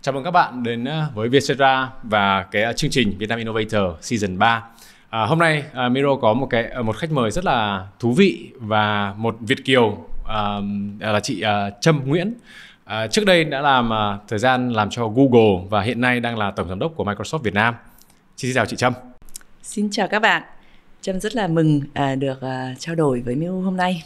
Chào mừng các bạn đến với Vietcetera và cái chương trình Vietnam Innovator Season 3. Hôm nay Miro có một khách mời rất là thú vị và một Việt kiều là chị Trâm Nguyễn. Trước đây đã làm thời gian làm cho Google và hiện nay đang là tổng giám đốc của Microsoft Việt Nam. Xin chào chị Trâm. Xin chào các bạn. Trâm rất là mừng được trao đổi với Miro hôm nay.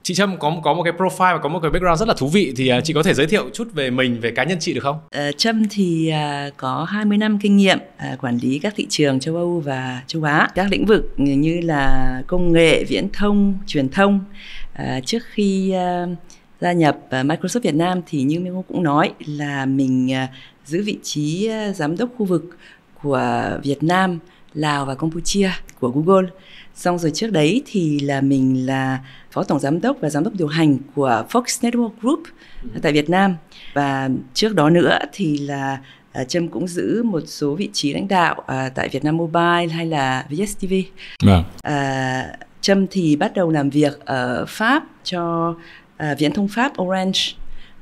Chị Trâm có một cái profile và có một cái background rất là thú vị, thì chị có thể giới thiệu chút về mình, về cá nhân chị được không? Trâm thì có 20 năm kinh nghiệm quản lý các thị trường châu Âu và châu Á, các lĩnh vực như là công nghệ, viễn thông, truyền thông. Trước khi gia nhập Microsoft Việt Nam thì như Miro cũng nói là mình giữ vị trí giám đốc khu vực của Việt Nam, Lào và Campuchia của Google. Xong rồi trước đấy thì là mình là phó tổng giám đốc và giám đốc điều hành của Fox Network Group tại Việt Nam. Và trước đó nữa thì là Trâm cũng giữ một số vị trí lãnh đạo tại Vietnam Mobile hay là VSTV. Trâm thì bắt đầu làm việc ở Pháp cho viễn thông Pháp Orange,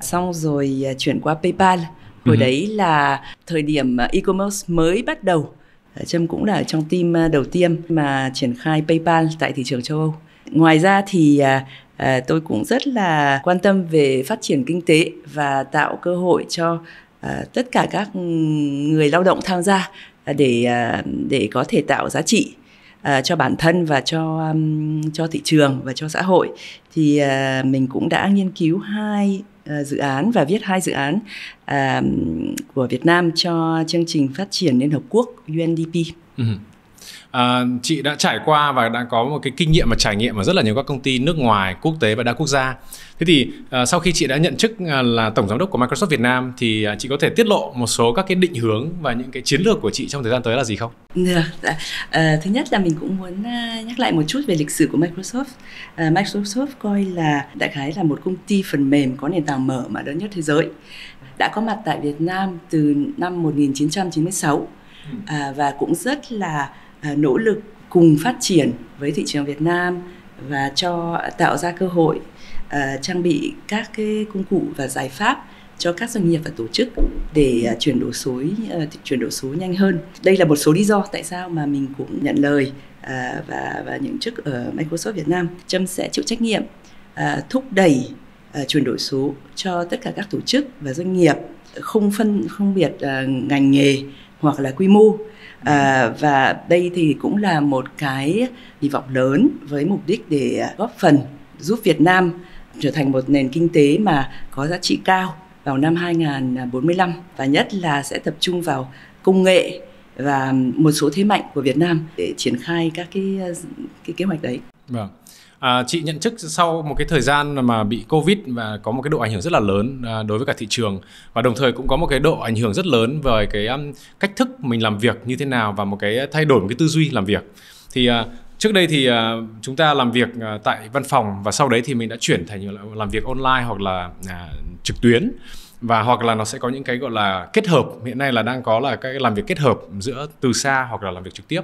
xong rồi chuyển qua PayPal. Hồi đấy là thời điểm e-commerce mới bắt đầu. Trâm cũng là trong team đầu tiên mà triển khai PayPal tại thị trường châu Âu. Ngoài ra thì tôi cũng rất là quan tâm về phát triển kinh tế và tạo cơ hội cho tất cả các người lao động tham gia để có thể tạo giá trị cho bản thân và cho thị trường và cho xã hội. Thì mình cũng đã nghiên cứu 2 dự án và viết 2 dự án của Việt Nam cho chương trình phát triển Liên Hợp Quốc UNDP. Chị đã trải qua và đã có một cái kinh nghiệm và trải nghiệm ở rất là nhiều các công ty nước ngoài, quốc tế và đa quốc gia. Thế thì sau khi chị đã nhận chức là tổng giám đốc của Microsoft Việt Nam thì chị có thể tiết lộ một số các cái định hướng và những cái chiến lược của chị trong thời gian tới là gì không? Được. Thứ nhất là mình cũng muốn nhắc lại một chút về lịch sử của Microsoft. Microsoft coi là đại khái là một công ty phần mềm có nền tảng mở mà lớn nhất thế giới. Đã có mặt tại Việt Nam từ năm 1996 và cũng rất là nỗ lực cùng phát triển với thị trường Việt Nam và tạo ra cơ hội trang bị các cái công cụ và giải pháp cho các doanh nghiệp và tổ chức để chuyển đổi số nhanh hơn. Đây là một số lý do tại sao mà mình cũng nhận lời và nhận chức ở Microsoft Việt Nam. Trâm sẽ chịu trách nhiệm thúc đẩy chuyển đổi số cho tất cả các tổ chức và doanh nghiệp, không biệt ngành nghề hoặc là quy mô. Và đây thì cũng là một cái hy vọng lớn với mục đích để góp phần giúp Việt Nam trở thành một nền kinh tế mà có giá trị cao vào năm 2045, và nhất là sẽ tập trung vào công nghệ và một số thế mạnh của Việt Nam để triển khai các cái kế hoạch đấy. Vâng. Chị nhận chức sau một cái thời gian mà bị Covid và có một cái độ ảnh hưởng rất là lớn đối với cả thị trường, và đồng thời cũng có một cái độ ảnh hưởng rất lớn về cái cách thức mình làm việc như thế nào và một cái thay đổi một cái tư duy làm việc. Thì trước đây thì chúng ta làm việc tại văn phòng và sau đấy thì mình đã chuyển thành làm việc online hoặc là trực tuyến, và hoặc là nó sẽ có những cái gọi là kết hợp. Hiện nay là đang có là cái làm việc kết hợp giữa từ xa hoặc là làm việc trực tiếp.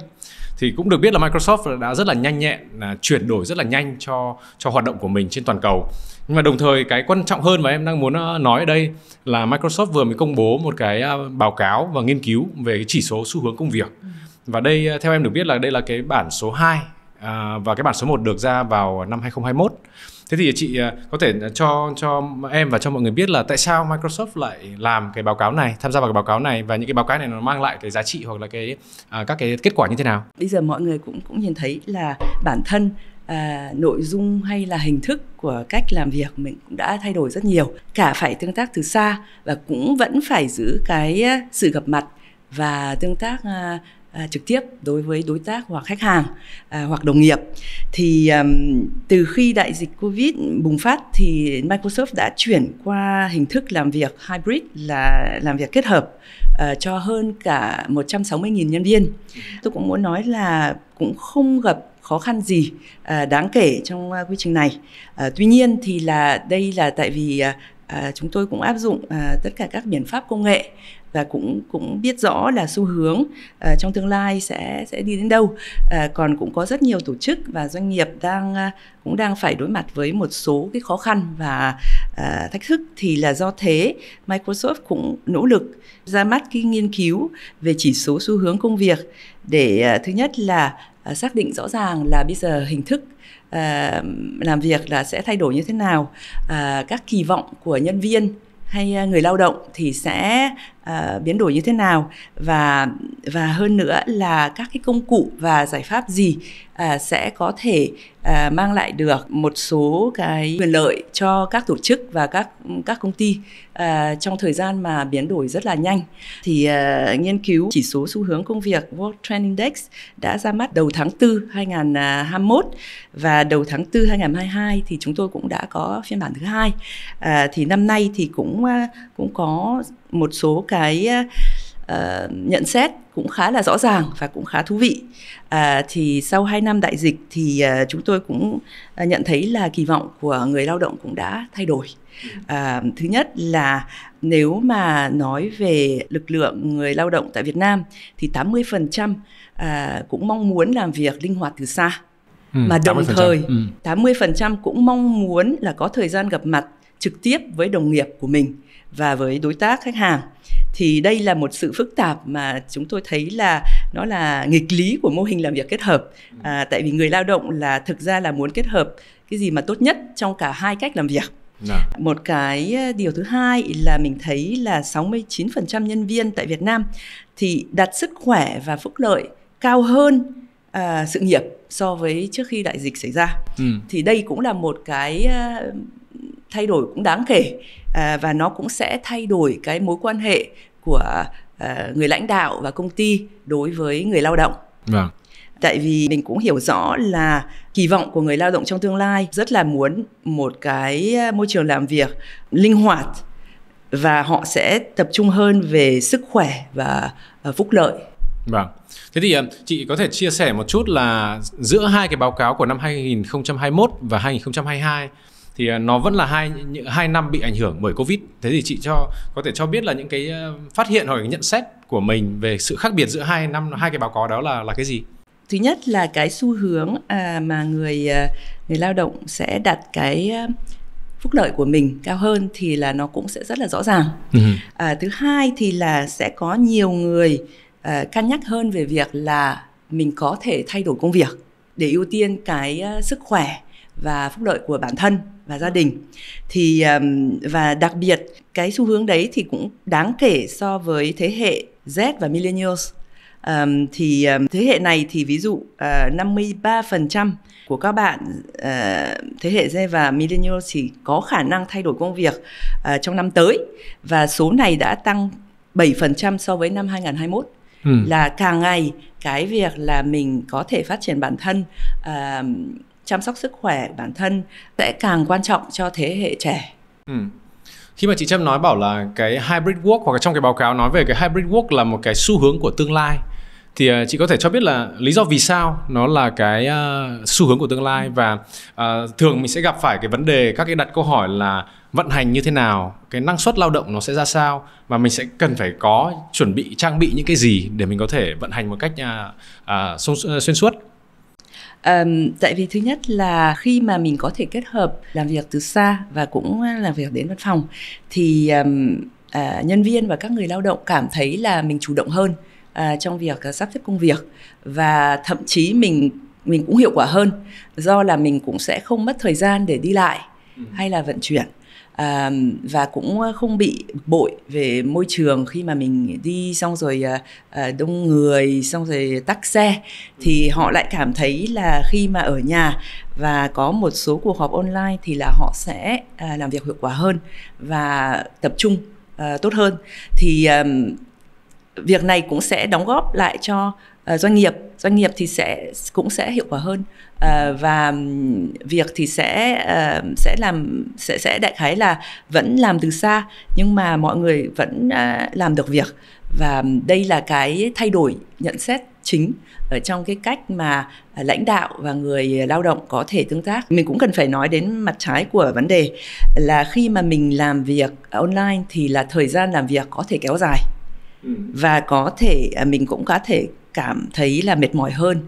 Thì cũng được biết là Microsoft đã rất là nhanh nhẹn, chuyển đổi rất là nhanh cho hoạt động của mình trên toàn cầu. Nhưng mà đồng thời cái quan trọng hơn mà em đang muốn nói ở đây là Microsoft vừa mới công bố một cái báo cáo và nghiên cứu về cái chỉ số xu hướng công việc. Và đây theo em được biết là đây là cái bản số 2 và cái bản số 1 được ra vào năm 2021. Thế thì chị có thể cho em và cho mọi người biết là tại sao Microsoft lại làm cái báo cáo này, tham gia vào cái báo cáo này, và những cái báo cáo này nó mang lại cái giá trị hoặc là các cái kết quả như thế nào? Bây giờ mọi người cũng nhìn thấy là bản thân nội dung hay là hình thức của cách làm việc mình cũng đã thay đổi rất nhiều. Cả phải tương tác từ xa và cũng vẫn phải giữ cái sự gặp mặt và tương tác trực tiếp đối với đối tác hoặc khách hàng hoặc đồng nghiệp. Thì từ khi đại dịch Covid bùng phát thì Microsoft đã chuyển qua hình thức làm việc hybrid, là làm việc kết hợp cho hơn cả 160.000 nhân viên. Tôi cũng muốn nói là cũng không gặp khó khăn gì đáng kể trong quy trình này. Tuy nhiên thì đây là tại vì chúng tôi cũng áp dụng tất cả các biện pháp công nghệ và cũng biết rõ là xu hướng trong tương lai sẽ đi đến đâu. Còn cũng có rất nhiều tổ chức và doanh nghiệp cũng đang phải đối mặt với một số cái khó khăn và thách thức. Thì là do thế Microsoft cũng nỗ lực ra mắt cái nghiên cứu về chỉ số xu hướng công việc để thứ nhất là xác định rõ ràng là bây giờ hình thức làm việc là sẽ thay đổi như thế nào, các kỳ vọng của nhân viên hay người lao động thì sẽ biến đổi như thế nào, và hơn nữa là các cái công cụ và giải pháp gì sẽ có thể mang lại được một số cái quyền lợi cho các tổ chức và các công ty trong thời gian mà biến đổi rất là nhanh. Thì nghiên cứu chỉ số xu hướng công việc Work Trend Index đã ra mắt đầu tháng 4 2021 và đầu tháng 4 2022 thì chúng tôi cũng đã có phiên bản thứ 2. Thì năm nay thì cũng có một số cái nhận xét cũng khá là rõ ràng và cũng khá thú vị. Thì sau 2 năm đại dịch thì chúng tôi cũng nhận thấy là kỳ vọng của người lao động cũng đã thay đổi. Thứ nhất là nếu mà nói về lực lượng người lao động tại Việt Nam thì 80% cũng mong muốn làm việc linh hoạt từ xa. Mà đồng thời 80% cũng mong muốn là có thời gian gặp mặt trực tiếp với đồng nghiệp của mình và với đối tác khách hàng. Thì đây là một sự phức tạp mà chúng tôi thấy là nó là nghịch lý của mô hình làm việc kết hợp. Tại vì người lao động là thực ra là muốn kết hợp cái gì mà tốt nhất trong cả hai cách làm việc. Một cái điều thứ hai là mình thấy là 69% nhân viên tại Việt Nam thì đặt sức khỏe và phúc lợi cao hơn sự nghiệp so với trước khi đại dịch xảy ra. Thì đây cũng là một cái thay đổi cũng đáng kể, và nó cũng sẽ thay đổi cái mối quan hệ của người lãnh đạo và công ty đối với người lao động. Tại vì mình cũng hiểu rõ là kỳ vọng của người lao động trong tương lai rất là muốn một cái môi trường làm việc linh hoạt, và họ sẽ tập trung hơn về sức khỏe và phúc lợi. Thế thì chị có thể chia sẻ một chút là giữa hai cái báo cáo của năm 2021 và 2022 thì nó vẫn là hai năm bị ảnh hưởng bởi Covid. Thế thì chị có thể cho biết là những cái phát hiện hoặc cái nhận xét của mình về sự khác biệt giữa hai cái báo cáo đó là cái gì? Thứ nhất là cái xu hướng mà người lao động sẽ đặt cái phúc lợi của mình cao hơn thì là nó cũng sẽ rất là rõ ràng. Thứ hai thì là sẽ có nhiều người cân nhắc hơn về việc là mình có thể thay đổi công việc để ưu tiên cái sức khỏe và phúc lợi của bản thân và gia đình. Thì và đặc biệt cái xu hướng đấy thì cũng đáng kể so với thế hệ Z và Millennials. Thì thế hệ này thì ví dụ 53% của các bạn thế hệ Z và Millennials thì có khả năng thay đổi công việc trong năm tới, và số này đã tăng 7% so với năm 2021. Là càng ngày cái việc là mình có thể phát triển bản thân, chăm sóc sức khỏe bản thân sẽ càng quan trọng cho thế hệ trẻ. Khi mà chị Trâm nói bảo là cái hybrid work, hoặc trong cái báo cáo nói về cái hybrid work là một cái xu hướng của tương lai, thì chị có thể cho biết là lý do vì sao nó là cái xu hướng của tương lai, và thường mình sẽ gặp phải cái vấn đề, các cái đặt câu hỏi là vận hành như thế nào, cái năng suất lao động nó sẽ ra sao, và mình sẽ cần phải có chuẩn bị trang bị những cái gì để mình có thể vận hành một cách xuyên suốt. Tại vì thứ nhất là khi mà mình có thể kết hợp làm việc từ xa và cũng làm việc đến văn phòng thì nhân viên và các người lao động cảm thấy là mình chủ động hơn trong việc sắp xếp công việc, và thậm chí mình cũng hiệu quả hơn, do là mình cũng sẽ không mất thời gian để đi lại hay là vận chuyển. Và cũng không bị bội về môi trường khi mà mình đi xong rồi đông người, xong rồi tắc xe, thì họ lại cảm thấy là khi mà ở nhà và có một số cuộc họp online thì là họ sẽ làm việc hiệu quả hơn và tập trung tốt hơn. Thì việc này cũng sẽ đóng góp lại cho doanh nghiệp thì cũng sẽ hiệu quả hơn, và việc thì sẽ đại khái là vẫn làm từ xa nhưng mà mọi người vẫn làm được việc, và đây là cái thay đổi nhận xét chính ở trong cái cách mà lãnh đạo và người lao động có thể tương tác. Mình cũng cần phải nói đến mặt trái của vấn đề là khi mà mình làm việc online thì là thời gian làm việc có thể kéo dài. và có thể mình cũng có thể cảm thấy là mệt mỏi hơn.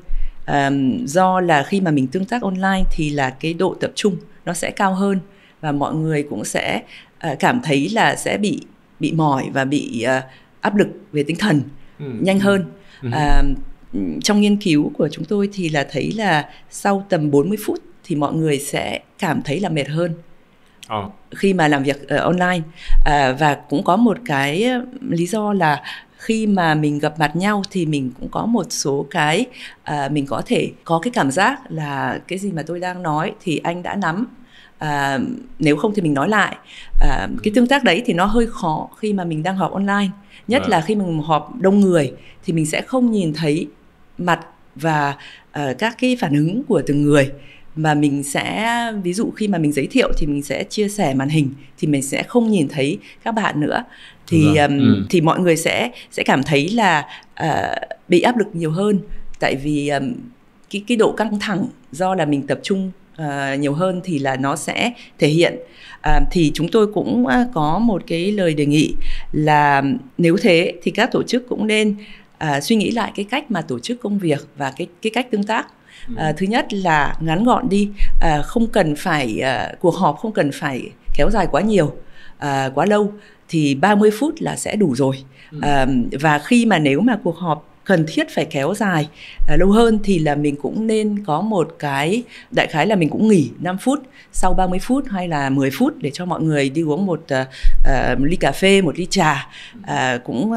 Do là khi mà mình tương tác online thì là cái độ tập trung nó sẽ cao hơn và mọi người cũng sẽ cảm thấy là sẽ bị mỏi và bị áp lực về tinh thần nhanh hơn. Trong nghiên cứu của chúng tôi thì là thấy là sau tầm 40 phút thì mọi người sẽ cảm thấy là mệt hơn khi mà làm việc online. Và cũng có một cái lý do là khi mà mình gặp mặt nhau thì mình cũng có một số cái mình có thể có cái cảm giác là cái gì mà tôi đang nói thì anh đã nắm. Nếu không thì mình nói lại. Cái tương tác đấy thì nó hơi khó khi mà mình đang họp online, nhất là khi mình họp đông người thì mình sẽ không nhìn thấy mặt và các cái phản ứng của từng người, mà mình sẽ, ví dụ khi mà mình giới thiệu thì mình sẽ chia sẻ màn hình thì mình sẽ không nhìn thấy các bạn nữa, thì mọi người sẽ cảm thấy là bị áp lực nhiều hơn, tại vì cái độ căng thẳng do là mình tập trung nhiều hơn thì là nó sẽ thể hiện. Thì chúng tôi cũng có một cái lời đề nghị là nếu thế thì các tổ chức cũng nên suy nghĩ lại cái cách mà tổ chức công việc và cái cách tương tác. Thứ nhất là ngắn gọn đi, không cần phải cuộc họp không cần phải kéo dài quá nhiều, quá lâu, thì 30 phút là sẽ đủ rồi. Và khi mà nếu mà cuộc họp cần thiết phải kéo dài lâu hơn thì là mình cũng nên có một cái, đại khái là mình cũng nghỉ 5 phút sau 30 phút hay là 10 phút để cho mọi người đi uống một ly cà phê, một ly trà, cũng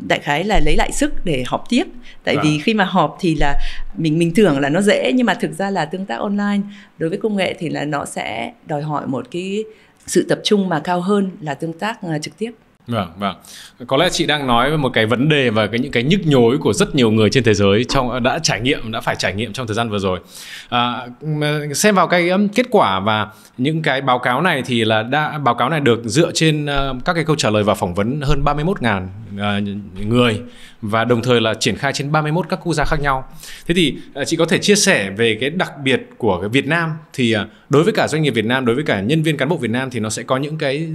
đại khái là lấy lại sức để họp tiếp. Tại vì khi mà họp thì là mình tưởng là nó dễ, nhưng mà thực ra là tương tác online đối với công nghệ thì là nó sẽ đòi hỏi một cái sự tập trung mà cao hơn là tương tác trực tiếp. Vâng. Có lẽ chị đang nói về một cái vấn đề và những cái nhức nhối của rất nhiều người trên thế giới đã phải trải nghiệm trong thời gian vừa rồi. Xem vào cái kết quả và những cái báo cáo này thì là báo cáo này được dựa trên các cái câu trả lời và phỏng vấn hơn 31.000 người, và đồng thời là triển khai trên 31 các quốc gia khác nhau. Thế thì chị có thể chia sẻ về cái đặc biệt của cái Việt Nam, thì đối với cả doanh nghiệp Việt Nam, đối với cả nhân viên cán bộ Việt Nam thì nó sẽ có những cái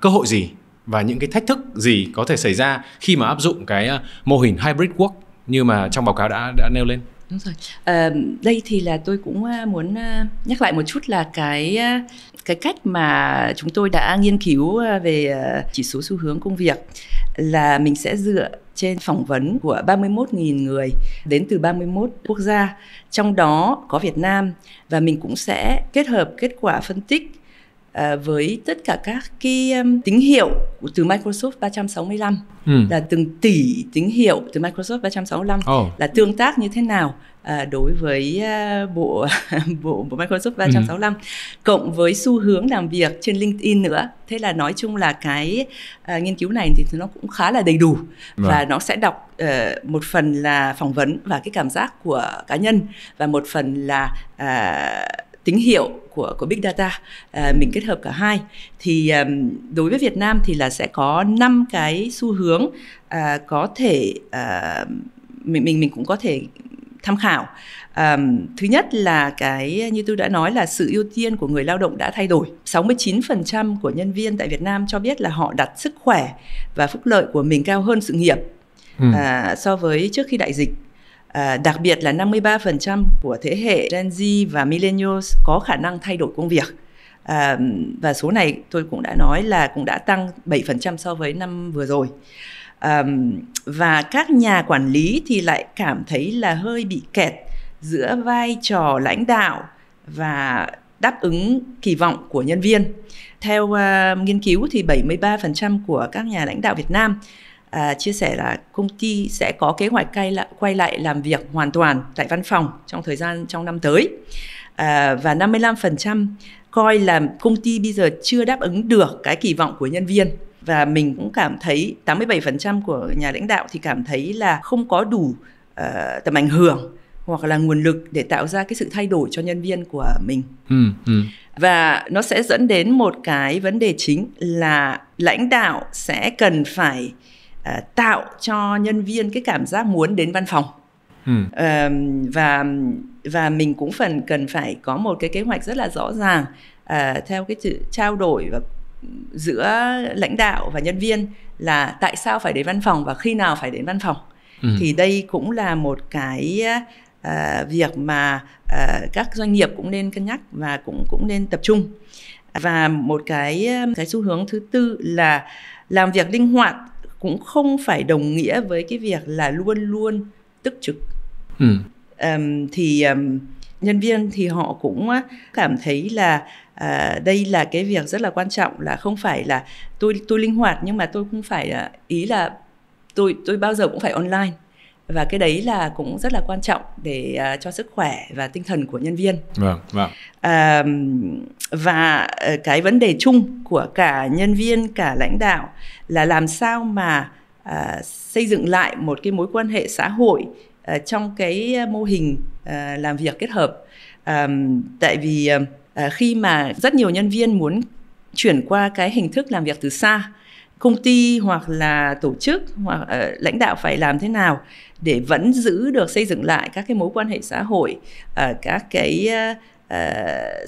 cơ hội gì và những cái thách thức gì có thể xảy ra khi mà áp dụng cái mô hình hybrid work như mà trong báo cáo đã nêu lên? Đúng rồi. Đây thì là tôi cũng muốn nhắc lại một chút là cái cách mà chúng tôi đã nghiên cứu về chỉ số xu hướng công việc là mình sẽ dựa trên phỏng vấn của 31.000 người đến từ 31 quốc gia, trong đó có Việt Nam, và mình cũng sẽ kết hợp kết quả phân tích với tất cả các cái tín hiệu từ Microsoft 365, là từng tỷ tín hiệu từ Microsoft 365 là tương tác như thế nào đối với bộ Microsoft 365, cộng với xu hướng làm việc trên LinkedIn nữa. Thế là nói chung là cái nghiên cứu này thì nó cũng khá là đầy đủ, và nó sẽ đọc một phần là phỏng vấn và cái cảm giác của cá nhân, và một phần là tín hiệu của Big Data. Mình kết hợp cả hai. Thì đối với Việt Nam thì là sẽ có 5 cái xu hướng có thể mình cũng có thể tham khảo. Thứ nhất là cái như tôi đã nói là sự ưu tiên của người lao động đã thay đổi. 69% của nhân viên tại Việt Nam cho biết là họ đặt sức khỏe và phúc lợi của mình cao hơn sự nghiệp so với trước khi đại dịch. Đặc biệt là 53% của thế hệ Gen Z và Millennials có khả năng thay đổi công việc. Và số này tôi cũng đã nói là cũng đã tăng 7% so với năm vừa rồi. Và các nhà quản lý thì lại cảm thấy là hơi bị kẹt giữa vai trò lãnh đạo và đáp ứng kỳ vọng của nhân viên. Theo nghiên cứu thì 73% của các nhà lãnh đạo Việt Nam chia sẻ là công ty sẽ có kế hoạch quay lại làm việc hoàn toàn tại văn phòng trong năm tới. Và 55% coi là công ty bây giờ chưa đáp ứng được cái kỳ vọng của nhân viên. Và mình cũng cảm thấy 87% của nhà lãnh đạo thì cảm thấy là không có đủ tầm ảnh hưởng hoặc là nguồn lực để tạo ra cái sự thay đổi cho nhân viên của mình. Và nó sẽ dẫn đến một cái vấn đề chính là lãnh đạo sẽ cần phải tạo cho nhân viên cái cảm giác muốn đến văn phòng. Và mình cũng cần phải có một cái kế hoạch rất là rõ ràng theo cái sự trao đổi và giữa lãnh đạo và nhân viên là tại sao phải đến văn phòng và khi nào phải đến văn phòng. Thì đây cũng là một cái việc mà các doanh nghiệp cũng nên cân nhắc và cũng nên tập trung. Và một cái xu hướng thứ tư là làm việc linh hoạt cũng không phải đồng nghĩa với cái việc là luôn luôn túc trực. Nhân viên thì họ cũng cảm thấy là đây là cái việc rất là quan trọng, là không phải là tôi linh hoạt nhưng mà tôi không phải là ý là tôi bao giờ cũng phải online. Và cái đấy là cũng rất là quan trọng để cho sức khỏe và tinh thần của nhân viên. Và cái vấn đề chung của cả nhân viên, cả lãnh đạo là làm sao mà xây dựng lại một cái mối quan hệ xã hội trong cái mô hình làm việc kết hợp. Tại vì khi mà rất nhiều nhân viên muốn chuyển qua cái hình thức làm việc từ xa, công ty hoặc là tổ chức hoặc lãnh đạo phải làm thế nào để vẫn giữ được xây dựng lại các cái mối quan hệ xã hội, các cái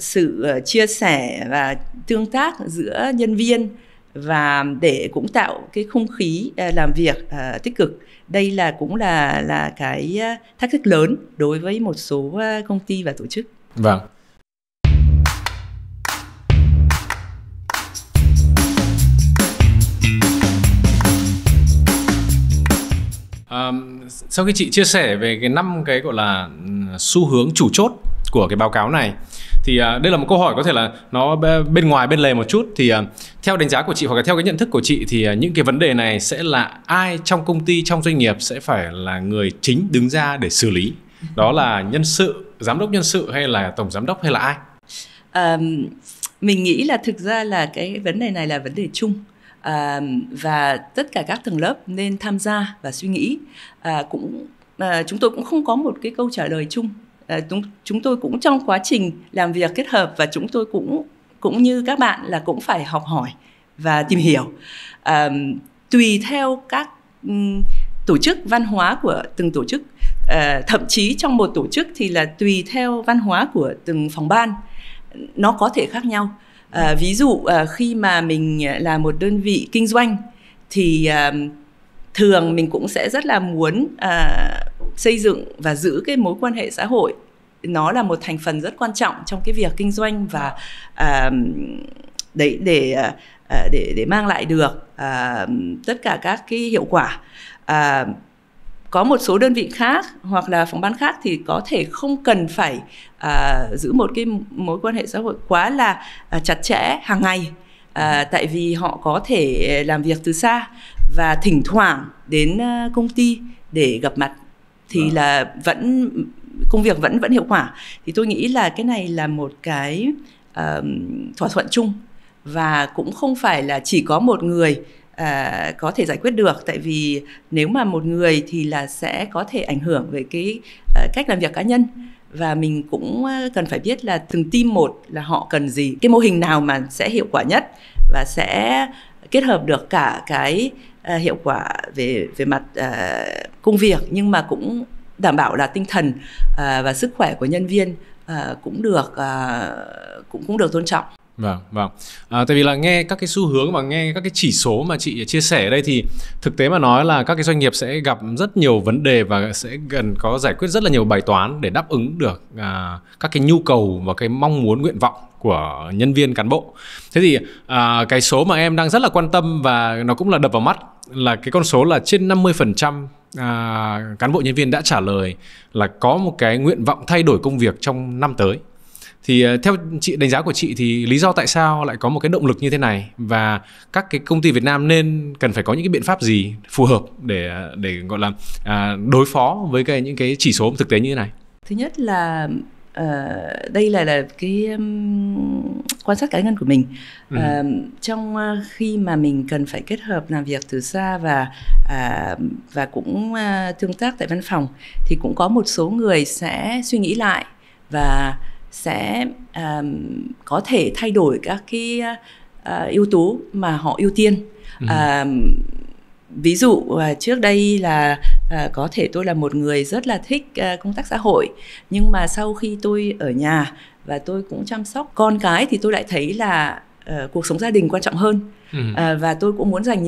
sự chia sẻ và tương tác giữa nhân viên, và để cũng tạo cái không khí làm việc tích cực. Đây là cũng là cái thách thức lớn đối với một số công ty và tổ chức. Vâng. Sau khi chị chia sẻ về cái 5 cái gọi là xu hướng chủ chốt của cái báo cáo này, thì đây là một câu hỏi có thể là nó bên ngoài bên lề một chút. Thì theo đánh giá của chị hoặc là theo cái nhận thức của chị thì những cái vấn đề này sẽ là ai trong công ty, trong doanh nghiệp sẽ phải là người chính đứng ra để xử lý? Đó là nhân sự, giám đốc nhân sự hay là tổng giám đốc hay là ai? Mình nghĩ là thực ra là cái vấn đề này là vấn đề chung. Và tất cả các tầng lớp nên tham gia và suy nghĩ. Chúng tôi cũng không có một cái câu trả lời chung. Chúng tôi cũng trong quá trình làm việc kết hợp, và chúng tôi cũng như các bạn là cũng phải học hỏi và tìm hiểu. Tùy theo các tổ chức văn hóa của từng tổ chức, thậm chí trong một tổ chức thì là tùy theo văn hóa của từng phòng ban, nó có thể khác nhau. Ví dụ khi mà mình là một đơn vị kinh doanh thì thường mình cũng sẽ rất là muốn xây dựng và giữ cái mối quan hệ xã hội. Nó là một thành phần rất quan trọng trong cái việc kinh doanh, và để mang lại được tất cả các cái hiệu quả. Có một số đơn vị khác hoặc là phòng ban khác thì có thể không cần phải giữ một cái mối quan hệ xã hội quá là chặt chẽ hàng ngày, tại vì họ có thể làm việc từ xa và thỉnh thoảng đến công ty để gặp mặt thì là vẫn công việc vẫn hiệu quả. Thì tôi nghĩ là cái này là một cái thỏa thuận chung, và cũng không phải là chỉ có một người có thể giải quyết được, tại vì nếu mà một người thì là sẽ có thể ảnh hưởng về cái cách làm việc cá nhân, và mình cũng cần phải biết là từng team một là họ cần gì, cái mô hình nào mà sẽ hiệu quả nhất và sẽ kết hợp được cả cái hiệu quả về mặt công việc, nhưng mà cũng đảm bảo là tinh thần và sức khỏe của nhân viên cũng được tôn trọng. Vâng. Tại vì là nghe các cái xu hướng và nghe các cái chỉ số mà chị chia sẻ ở đây thì thực tế mà nói là các cái doanh nghiệp sẽ gặp rất nhiều vấn đề và sẽ cần có giải quyết rất là nhiều bài toán để đáp ứng được các cái nhu cầu và cái mong muốn, nguyện vọng của nhân viên, cán bộ. Thế thì cái số mà em đang rất là quan tâm và nó cũng là đập vào mắt là cái con số là trên 50% cán bộ nhân viên đã trả lời là có một cái nguyện vọng thay đổi công việc trong năm tới. Thì theo chị, đánh giá của chị thì lý do tại sao lại có một cái động lực như thế này, và các cái công ty Việt Nam cần phải có những cái biện pháp gì phù hợp để gọi là đối phó với những cái chỉ số thực tế như thế này? Thứ nhất là đây là cái quan sát cá nhân của mình. Trong khi mà mình cần phải kết hợp làm việc từ xa và cũng tương tác tại văn phòng, thì cũng có một số người sẽ suy nghĩ lại và sẽ có thể thay đổi các cái yếu tố mà họ ưu tiên. Ví dụ trước đây là có thể tôi là một người rất là thích công tác xã hội, nhưng mà sau khi tôi ở nhà và tôi cũng chăm sóc con cái thì tôi lại thấy là cuộc sống gia đình quan trọng hơn. Và tôi cũng muốn dành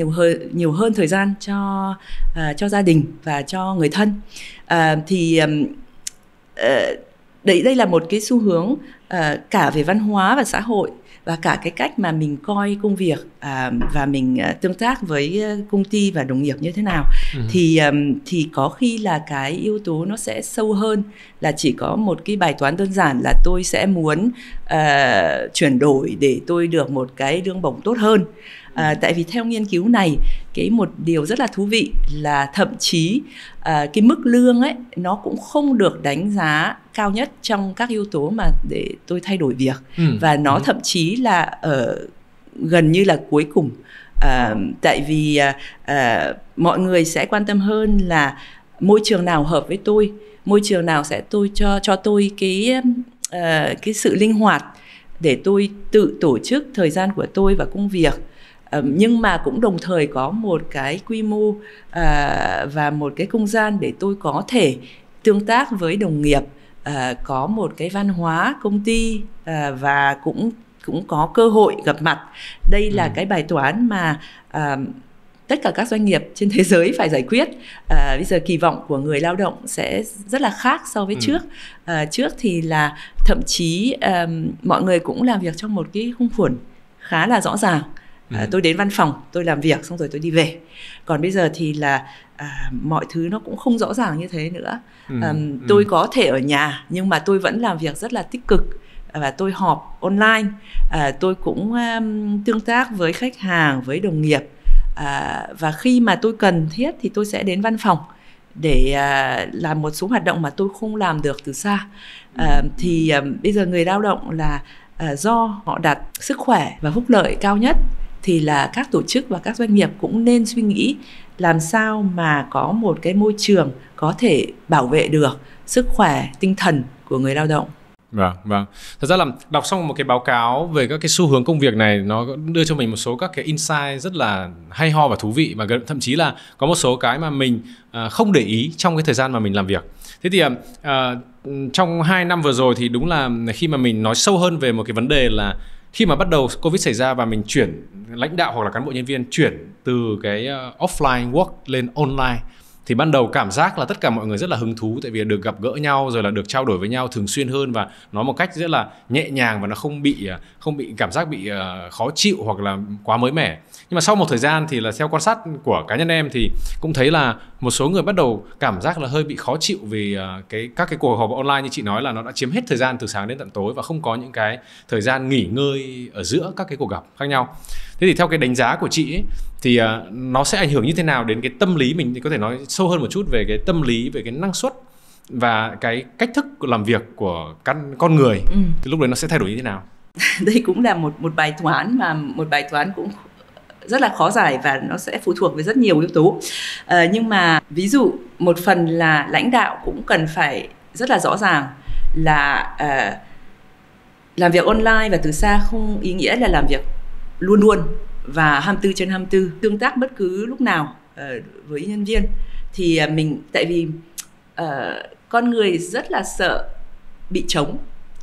nhiều hơn thời gian cho gia đình và cho người thân. Đây là một cái xu hướng cả về văn hóa và xã hội, và cả cái cách mà mình coi công việc và mình tương tác với công ty và đồng nghiệp như thế nào. Thì có khi là cái yếu tố nó sẽ sâu hơn là chỉ có một cái bài toán đơn giản là tôi sẽ muốn chuyển đổi để tôi được một cái lương bổng tốt hơn. Tại vì theo nghiên cứu này, một điều rất là thú vị là thậm chí cái mức lương ấy nó cũng không được đánh giá cao nhất trong các yếu tố mà để tôi thay đổi việc. Và nó thậm chí là ở gần như là cuối cùng. Tại vì mọi người sẽ quan tâm hơn là môi trường nào hợp với tôi, môi trường nào sẽ cho tôi cái sự linh hoạt để tôi tự tổ chức thời gian của tôi và công việc. Nhưng mà cũng đồng thời có một cái quy mô và một cái không gian để tôi có thể tương tác với đồng nghiệp, có một cái văn hóa công ty và cũng có cơ hội gặp mặt. Đây là cái bài toán mà tất cả các doanh nghiệp trên thế giới phải giải quyết. Bây giờ kỳ vọng của người lao động sẽ rất là khác so với trước. Trước thì là thậm chí mọi người cũng làm việc trong một cái khung khuẩn khá là rõ ràng. Tôi đến văn phòng, tôi làm việc xong rồi tôi đi về. Còn bây giờ thì là mọi thứ nó cũng không rõ ràng như thế nữa. Tôi có thể ở nhà nhưng mà tôi vẫn làm việc rất là tích cực, và tôi họp online, tôi cũng tương tác với khách hàng, với đồng nghiệp, và khi mà tôi cần thiết thì tôi sẽ đến văn phòng để làm một số hoạt động mà tôi không làm được từ xa. Bây giờ người lao động là do họ đặt sức khỏe và phúc lợi cao nhất, thì là các tổ chức và các doanh nghiệp cũng nên suy nghĩ làm sao mà có một cái môi trường có thể bảo vệ được sức khỏe tinh thần của người lao động. Vâng. Thật ra là đọc xong một cái báo cáo về các cái xu hướng công việc này, nó đưa cho mình một số các cái insight rất là hay ho và thú vị, và thậm chí là có một số cái mà mình không để ý trong cái thời gian mà mình làm việc. Thế thì trong 2 năm vừa rồi thì đúng là khi mà mình nói sâu hơn về một cái vấn đề là khi mà bắt đầu Covid xảy ra và mình chuyển lãnh đạo hoặc là cán bộ nhân viên chuyển từ cái offline work lên online, thì ban đầu cảm giác là tất cả mọi người rất là hứng thú, tại vì được gặp gỡ nhau rồi là được trao đổi với nhau thường xuyên hơn, và nói một cách rất là nhẹ nhàng và nó không bị cảm giác bị khó chịu hoặc là quá mới mẻ. Nhưng mà sau một thời gian thì là theo quan sát của cá nhân em thì cũng thấy là một số người bắt đầu cảm giác là hơi bị khó chịu vì các cái cuộc họp online như chị nói là nó đã chiếm hết thời gian từ sáng đến tận tối và không có những cái thời gian nghỉ ngơi ở giữa các cái cuộc gặp khác nhau. Thế thì theo cái đánh giá của chị ấy, thì nó sẽ ảnh hưởng như thế nào đến cái tâm lý mình, thì có thể nói sâu hơn một chút về cái tâm lý, về cái năng suất và cái cách thức làm việc của con người. Thì lúc đấy nó sẽ thay đổi như thế nào? Đây cũng là một bài toán, mà một bài toán cũng rất là khó giải và nó sẽ phụ thuộc với rất nhiều yếu tố. Nhưng mà ví dụ một phần là lãnh đạo cũng cần phải rất là rõ ràng là làm việc online và từ xa không ý nghĩa là làm việc luôn luôn và 24/24, tương tác bất cứ lúc nào với nhân viên. Thì tại vì con người rất là sợ bị trống.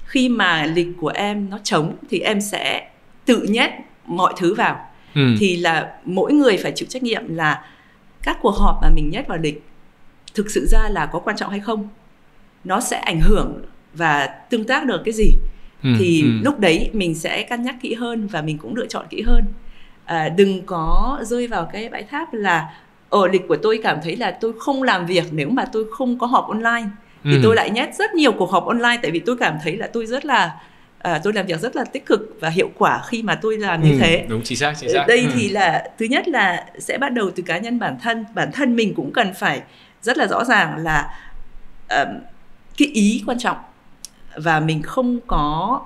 Khi mà lịch của em nó trống thì em sẽ tự nhét mọi thứ vào. Thì là mỗi người phải chịu trách nhiệm là các cuộc họp mà mình nhét vào lịch thực sự ra là có quan trọng hay không, nó sẽ ảnh hưởng và tương tác được cái gì. Thì lúc đấy mình sẽ cân nhắc kỹ hơn và mình cũng lựa chọn kỹ hơn. Đừng có rơi vào cái bẫy tháp là ở lịch của tôi cảm thấy là tôi không làm việc nếu mà tôi không có họp online. Thì tôi lại nhét rất nhiều cuộc họp online, tại vì tôi cảm thấy là tôi rất là tôi làm việc rất là tích cực và hiệu quả khi mà tôi làm như thế. Đúng, chính xác. Đây thì là thứ nhất là sẽ bắt đầu từ cá nhân bản thân mình cũng cần phải rất là rõ ràng là cái ý quan trọng, và mình không có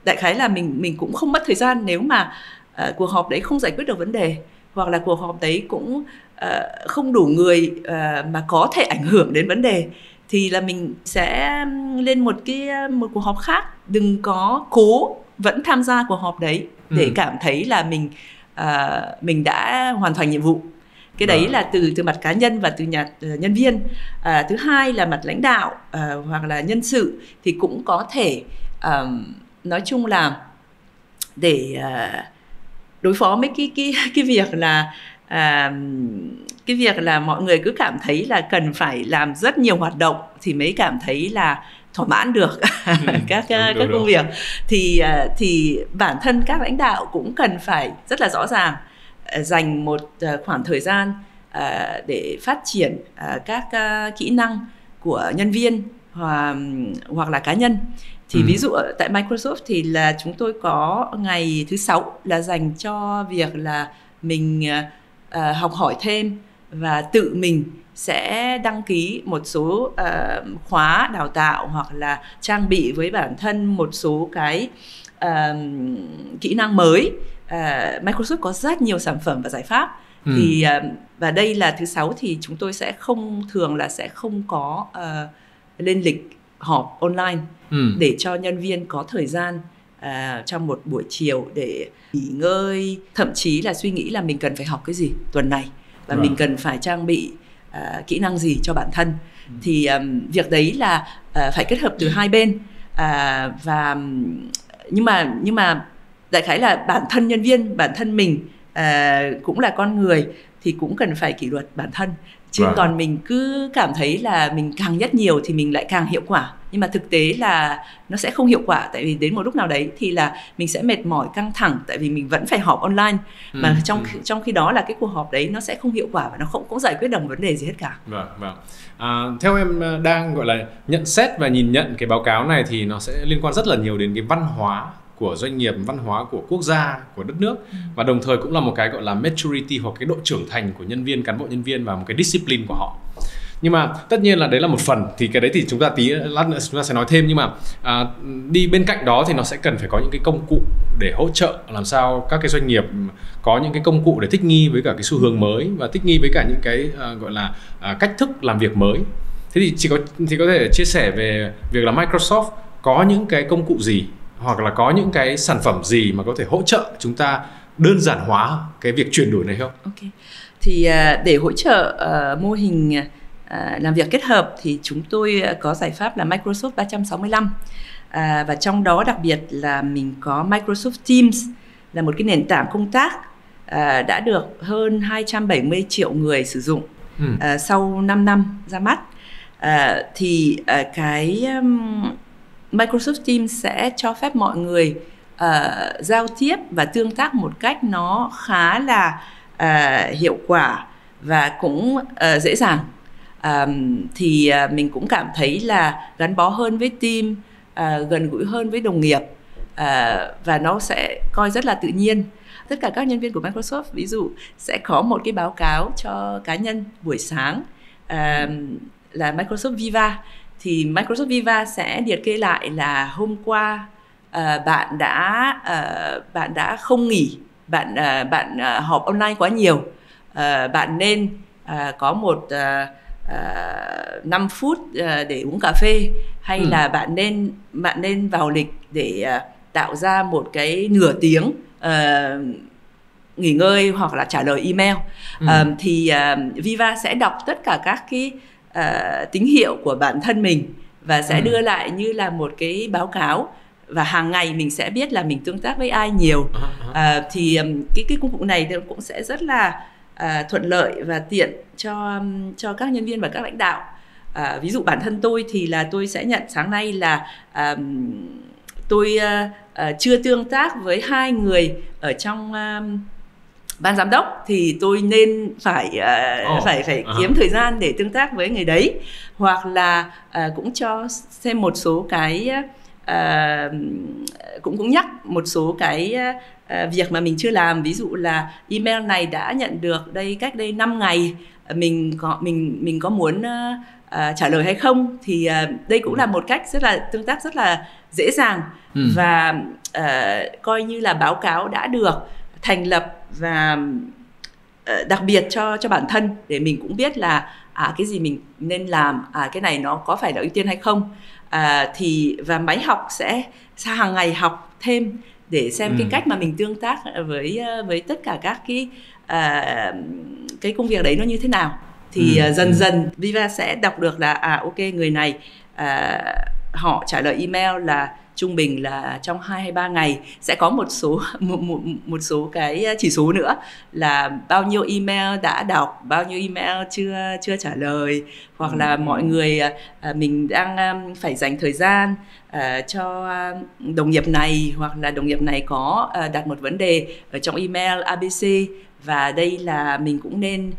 đại khái là mình cũng không mất thời gian nếu mà cuộc họp đấy không giải quyết được vấn đề, hoặc là cuộc họp đấy cũng không đủ người mà có thể ảnh hưởng đến vấn đề, thì là mình sẽ lên một cuộc họp khác. Đừng có cố vẫn tham gia cuộc họp đấy để cảm thấy là mình đã hoàn thành nhiệm vụ. Cái đấy là từ mặt cá nhân và từ nhân viên. Thứ hai là mặt lãnh đạo hoặc là nhân sự thì cũng có thể nói chung là để đối phó với cái việc là mọi người cứ cảm thấy là cần phải làm rất nhiều hoạt động thì mới cảm thấy là thỏa mãn được các công việc, thì bản thân các lãnh đạo cũng cần phải rất là rõ ràng dành một khoảng thời gian để phát triển các kỹ năng của nhân viên hoặc là cá nhân. Thì ví dụ tại Microsoft thì là chúng tôi có ngày thứ 6 là dành cho việc là mình học hỏi thêm và tự mình sẽ đăng ký một số khóa đào tạo hoặc là trang bị với bản thân một số cái kỹ năng mới. Microsoft có rất nhiều sản phẩm và giải pháp. Thì và đây là thứ 6 thì chúng tôi sẽ không có lên lịch họp online để cho nhân viên có thời gian trong một buổi chiều để nghỉ ngơi, thậm chí là suy nghĩ là mình cần phải học cái gì tuần này và mình cần phải trang bị kỹ năng gì cho bản thân. Thì việc đấy là phải kết hợp từ hai bên, và nhưng mà đại khái là bản thân nhân viên, bản thân mình cũng là con người thì cũng cần phải kỷ luật bản thân. Chứ còn mình cứ cảm thấy là mình càng nhất nhiều thì mình lại càng hiệu quả. Nhưng mà thực tế là nó sẽ không hiệu quả. Tại vì đến một lúc nào đấy thì là mình sẽ mệt mỏi, căng thẳng. Tại vì mình vẫn phải họp online. Mà trong khi đó là cái cuộc họp đấy nó sẽ không hiệu quả và nó không giải quyết được vấn đề gì hết cả. Theo em đang gọi là nhận xét và nhìn nhận cái báo cáo này thì nó sẽ liên quan rất là nhiều đến cái văn hóa của doanh nghiệp, văn hóa của quốc gia, của đất nước, và đồng thời cũng là một cái gọi là maturity hoặc cái độ trưởng thành của nhân viên, cán bộ nhân viên và một cái discipline của họ. Nhưng mà tất nhiên là đấy là một phần, thì cái đấy thì chúng ta lát nữa chúng ta sẽ nói thêm. Nhưng mà đi bên cạnh đó thì nó sẽ cần phải có những cái công cụ để hỗ trợ làm sao các cái doanh nghiệp có những cái công cụ để thích nghi với cả cái xu hướng mới và thích nghi với cả những cái gọi là cách thức làm việc mới. Thế thì có thể chia sẻ về việc là Microsoft có những cái công cụ gì hoặc là có những cái sản phẩm gì mà có thể hỗ trợ chúng ta đơn giản hóa cái việc chuyển đổi này không? Ok. Thì để hỗ trợ mô hình làm việc kết hợp thì chúng tôi có giải pháp là Microsoft 365. Và trong đó đặc biệt là mình có Microsoft Teams, là một cái nền tảng công tác đã được hơn 270 triệu người sử dụng sau 5 năm ra mắt. Thì cái Microsoft Teams sẽ cho phép mọi người giao tiếp và tương tác một cách nó khá là hiệu quả và cũng dễ dàng. Thì mình cũng cảm thấy là gắn bó hơn với team, gần gũi hơn với đồng nghiệp, và nó sẽ coi rất là tự nhiên. Tất cả các nhân viên của Microsoft ví dụ sẽ có một cái báo cáo cho cá nhân buổi sáng là Microsoft Viva. Thì Microsoft Viva sẽ liệt kê lại là hôm qua bạn đã không nghỉ, bạn họp online quá nhiều, bạn nên có một 5 phút để uống cà phê, hay là bạn nên vào lịch để tạo ra một cái nửa tiếng nghỉ ngơi hoặc là trả lời email. Thì Viva sẽ đọc tất cả các cái tín hiệu của bản thân mình và sẽ đưa lại như là một cái báo cáo, và hàng ngày mình sẽ biết là mình tương tác với ai nhiều. Thì cái công cụ này cũng sẽ rất là thuận lợi và tiện cho các nhân viên và các lãnh đạo. Ví dụ bản thân tôi thì là tôi sẽ nhận sáng nay là tôi chưa tương tác với 2 người ở trong ban giám đốc, thì tôi nên phải kiếm thời gian để tương tác với người đấy. Hoặc là cũng cho xem một số cái cũng nhắc một số cái việc mà mình chưa làm. Ví dụ là email này đã nhận được cách đây 5 ngày, mình có muốn trả lời hay không. Thì đây cũng là một cách rất là tương tác rất là dễ dàng, và coi như là báo cáo đã được thành lập và đặc biệt cho bản thân, để mình cũng biết là cái gì mình nên làm, cái này nó có phải là ưu tiên hay không. Và máy học sẽ hàng ngày học thêm để xem cái cách mà mình tương tác với tất cả các cái công việc đấy nó như thế nào. Thì dần dần Viva sẽ đọc được là ok, người này họ trả lời email là trung bình là trong 2 hay 3 ngày sẽ có một số cái chỉ số nữa là bao nhiêu email đã đọc, bao nhiêu email chưa trả lời, hoặc là mọi người mình đang phải dành thời gian cho đồng nghiệp này, hoặc là đồng nghiệp này có đặt một vấn đề ở trong email ABC, và đây là mình cũng nên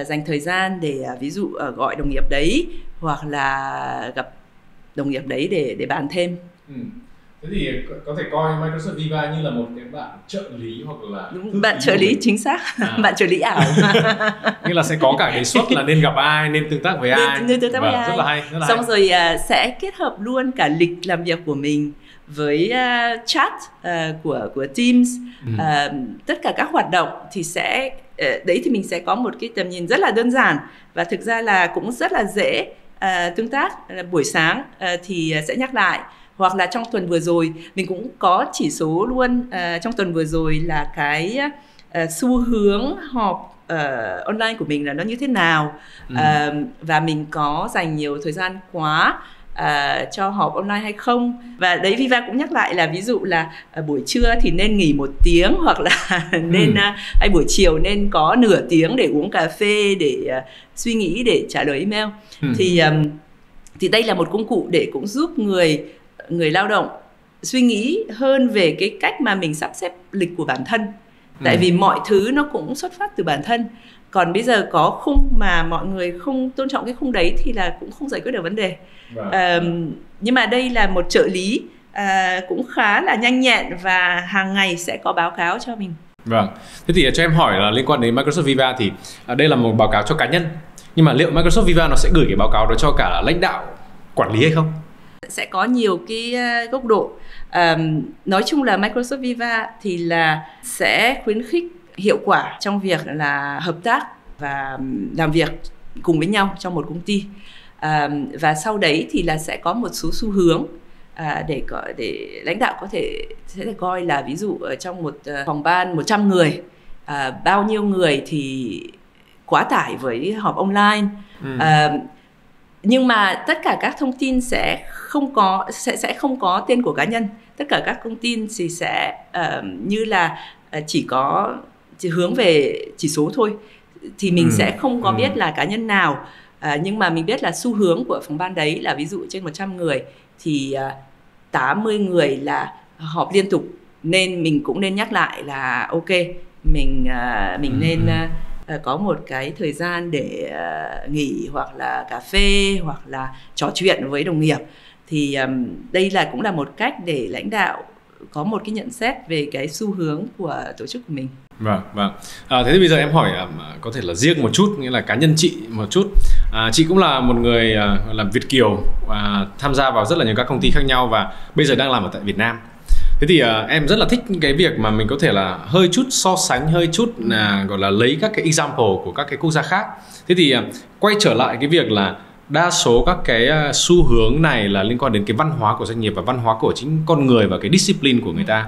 dành thời gian để ví dụ gọi đồng nghiệp đấy hoặc là gặp đồng nghiệp đấy để bàn thêm. Thế thì có thể coi Microsoft Viva như là một cái bạn trợ lý hoặc là bạn trợ lý, chính xác. Bạn trợ lý ảo. Như là sẽ có cả đề xuất là nên gặp ai, nên tương tác với ai. Nên tương tác với ai. Rất là hay. Xong rồi sẽ kết hợp luôn cả lịch làm việc của mình với chat của Teams. Tất cả các hoạt động thì sẽ đấy thì mình sẽ có một cái tầm nhìn rất là đơn giản, và thực ra là cũng rất là dễ tương tác. Buổi sáng thì sẽ nhắc lại, hoặc là trong tuần vừa rồi mình cũng có chỉ số luôn. Trong tuần vừa rồi là cái xu hướng họp online của mình là nó như thế nào, và mình có dành nhiều thời gian quá cho họp online hay không. Và đấy Viva cũng nhắc lại là ví dụ là buổi trưa thì nên nghỉ 1 tiếng, hoặc là nên hay buổi chiều nên có nửa tiếng để uống cà phê, để suy nghĩ, để trả lời email. Thì đây là một công cụ để cũng giúp người lao động suy nghĩ hơn về cái cách mà mình sắp xếp lịch của bản thân. Tại vì mọi thứ nó cũng xuất phát từ bản thân. Còn bây giờ có khung mà mọi người không tôn trọng cái khung đấy thì là cũng không giải quyết được vấn đề. Nhưng mà đây là một trợ lý cũng khá là nhanh nhẹn và hàng ngày sẽ có báo cáo cho mình. Vâng. Thế thì cho em hỏi là liên quan đến Microsoft Viva thì đây là một báo cáo cho cá nhân. Nhưng mà liệu Microsoft Viva nó sẽ gửi cái báo cáo đó cho cả lãnh đạo quản lý hay không? Sẽ có nhiều cái góc độ. Nói chung là Microsoft Viva thì là sẽ khuyến khích hiệu quả trong việc là hợp tác và làm việc cùng với nhau trong một công ty. Và sau đấy thì là sẽ có một số xu hướng để lãnh đạo sẽ coi là ví dụ ở trong một phòng ban 100 người, bao nhiêu người thì quá tải với họp online. Nhưng mà tất cả các thông tin sẽ không có tên của cá nhân. Tất cả các thông tin thì sẽ như là chỉ hướng về chỉ số thôi. Thì mình sẽ không có biết là cá nhân nào. Nhưng mà mình biết là xu hướng của phòng ban đấy là ví dụ trên 100 người thì 80 người là họp liên tục, nên mình cũng nên nhắc lại là ok, mình nên có một cái thời gian để nghỉ, hoặc là cà phê, hoặc là trò chuyện với đồng nghiệp. Thì đây cũng là một cách để lãnh đạo có một cái nhận xét về cái xu hướng của tổ chức của mình. Vâng. Thế thì bây giờ em hỏi có thể là riêng một chút, nghĩa là cá nhân chị một chút. Chị cũng là một người làm Việt kiều, tham gia vào rất là nhiều các công ty khác nhau và bây giờ đang làm ở tại Việt Nam. Thế thì em rất là thích cái việc mà mình có thể là hơi chút so sánh, hơi chút gọi là lấy các cái example của các cái quốc gia khác. Thế thì quay trở lại cái việc là đa số các cái xu hướng này là liên quan đến cái văn hóa của doanh nghiệp và văn hóa của chính con người và cái discipline của người ta.